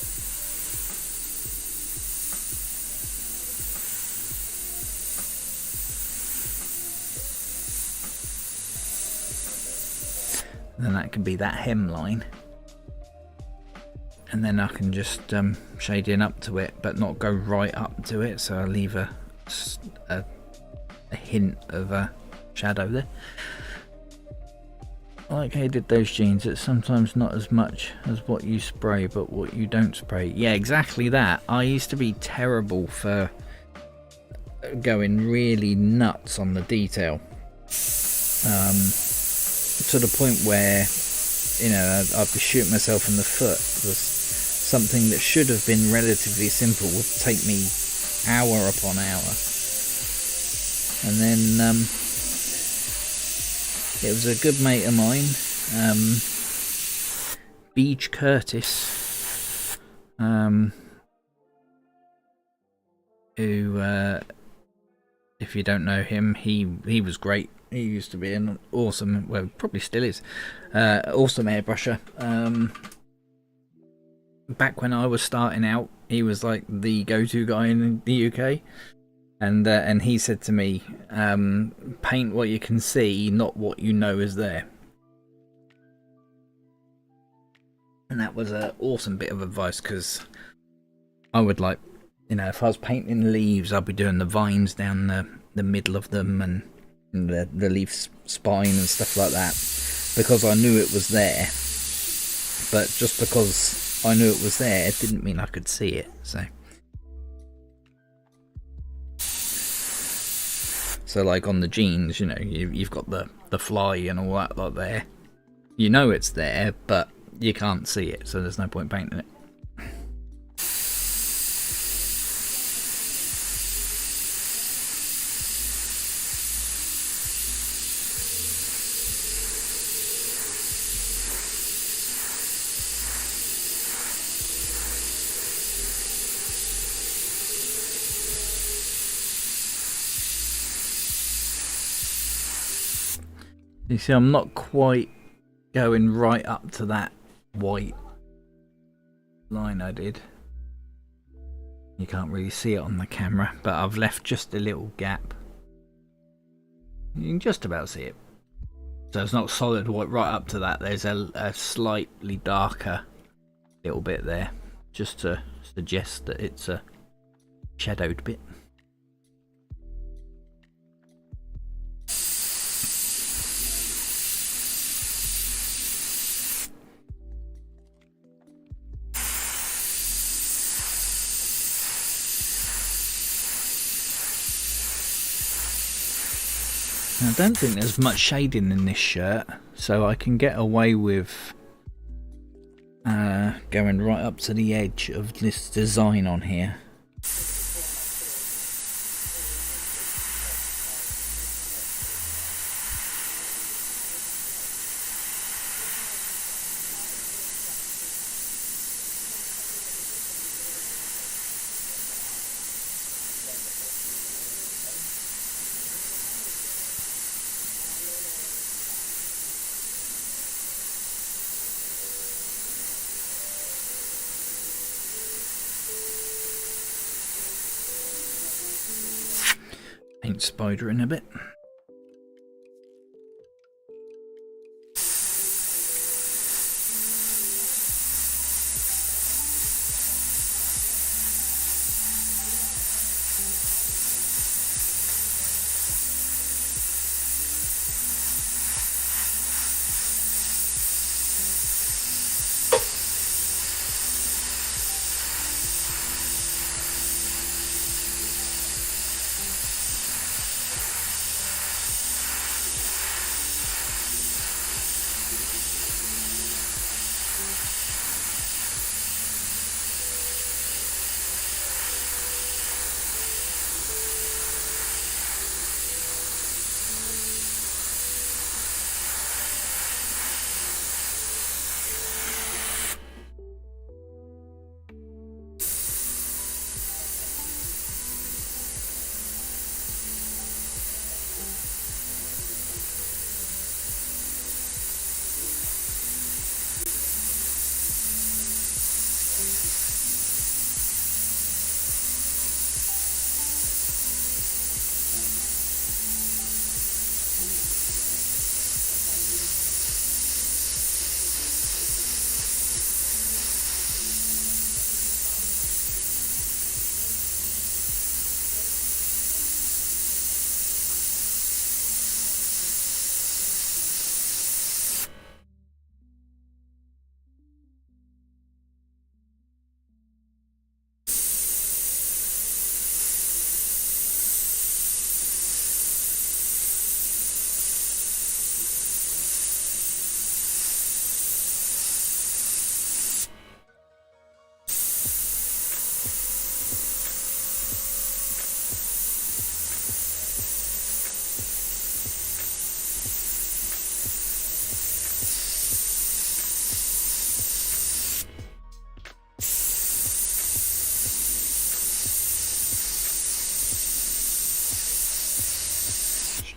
then that can be that hem line, and then I can just shade in up to it but not go right up to it, so I leave a hint of a shadow there. I like how you did those jeans. It's sometimes not as much as what you spray but what you don't spray. Yeah, exactly that. I used to be terrible for going really nuts on the detail, to the point where, you know, I'd be shooting myself in the foot because something that should have been relatively simple would take me hour upon hour. And then it was a good mate of mine, Beach Curtis, who, if you don't know him, he was great. He used to be an awesome, well, probably still is, awesome airbrusher. Back when I was starting out, he was like the go-to guy in the UK, and he said to me, paint what you can see, not what you know is there. And that was an awesome bit of advice, because I would, like, you know, if I was painting leaves, I'd be doing the vines down the middle of them and the leaf spine and stuff like that, because I knew it was there. But just because I knew it was there, it didn't mean I could see it. So like on the jeans, you know, you've got the fly and all that lot there. You know it's there, but you can't see it, so there's no point painting it. You see, I'm not quite going right up to that white line I did. You can't really see it on the camera, but I've left just a little gap. You can just about see it. So it's not solid white right up to that. There's a slightly darker little bit there, just to suggest that it's a shadowed bit. I don't think there's much shading in this shirt, so I can get away with going right up to the edge of this design on here. Paint spider in a bit.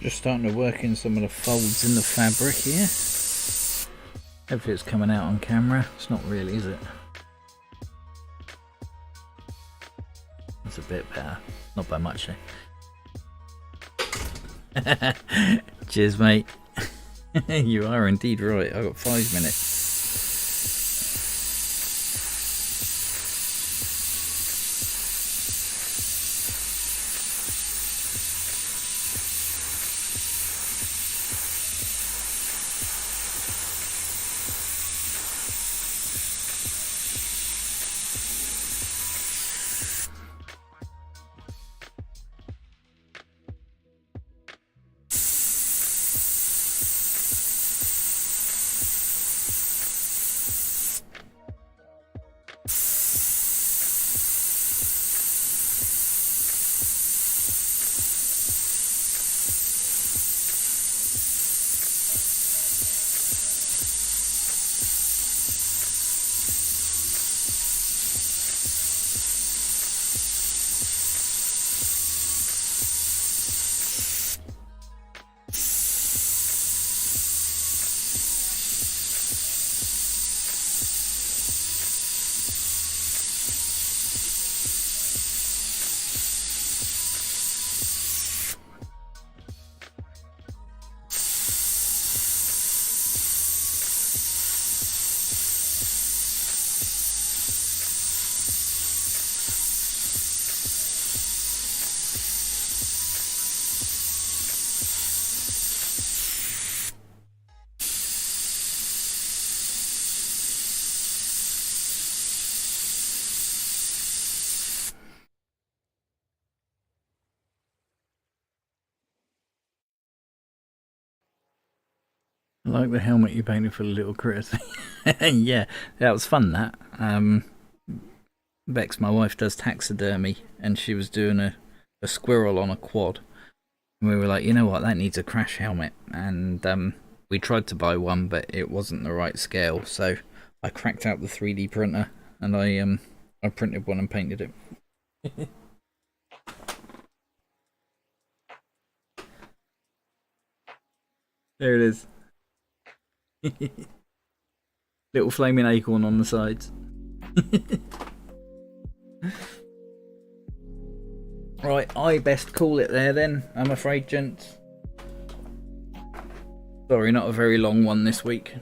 Just starting to work in some of the folds in the fabric here. Hopefully it's coming out on camera. It's not really, is it? It's a bit better. Not by much though. Cheers, mate. You are indeed right. I've got 5 minutes. I like the helmet you painted for the little critter thing. Yeah, that was fun, that. Bex, my wife, does taxidermy, and she was doing a squirrel on a quad. And we were like, you know what, that needs a crash helmet. And we tried to buy one, but it wasn't the right scale. So I cracked out the 3D printer, and I printed one and painted it. There it is. Little flaming acorn on the sides. Right, I best call it there then, I'm afraid, gents. Sorry, not a very long one this week.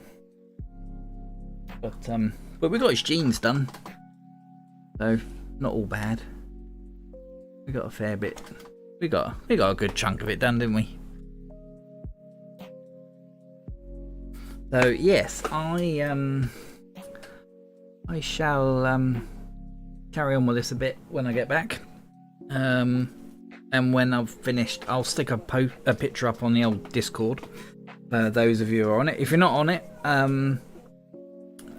But we got his jeans done, so not all bad. We got a fair bit. We got a good chunk of it done, didn't we? So yes, I shall carry on with this a bit when I get back, and when I've finished, I'll stick a picture up on the old Discord. Those of you who are on it. If you're not on it,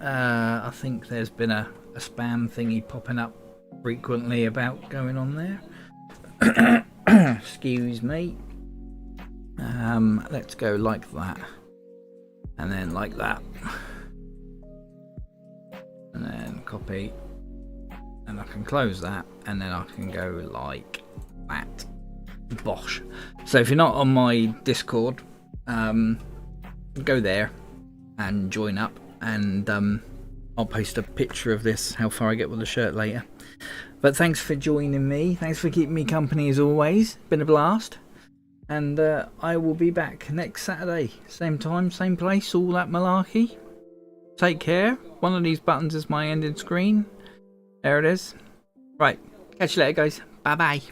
I think there's been a spam thingy popping up frequently about going on there. Excuse me. Let's go like that. And then like that, and then copy, and I can close that, and then I can go like that. Bosh. So if you're not on my Discord, go there and join up, and I'll post a picture of this, how far I get with the shirt later. But thanks for joining me, thanks for keeping me company as always, been a blast. And I will be back next Saturday. Same time, same place, all that malarkey. Take care. One of these buttons is my ending screen. There it is. Right. Catch you later, guys. Bye-bye.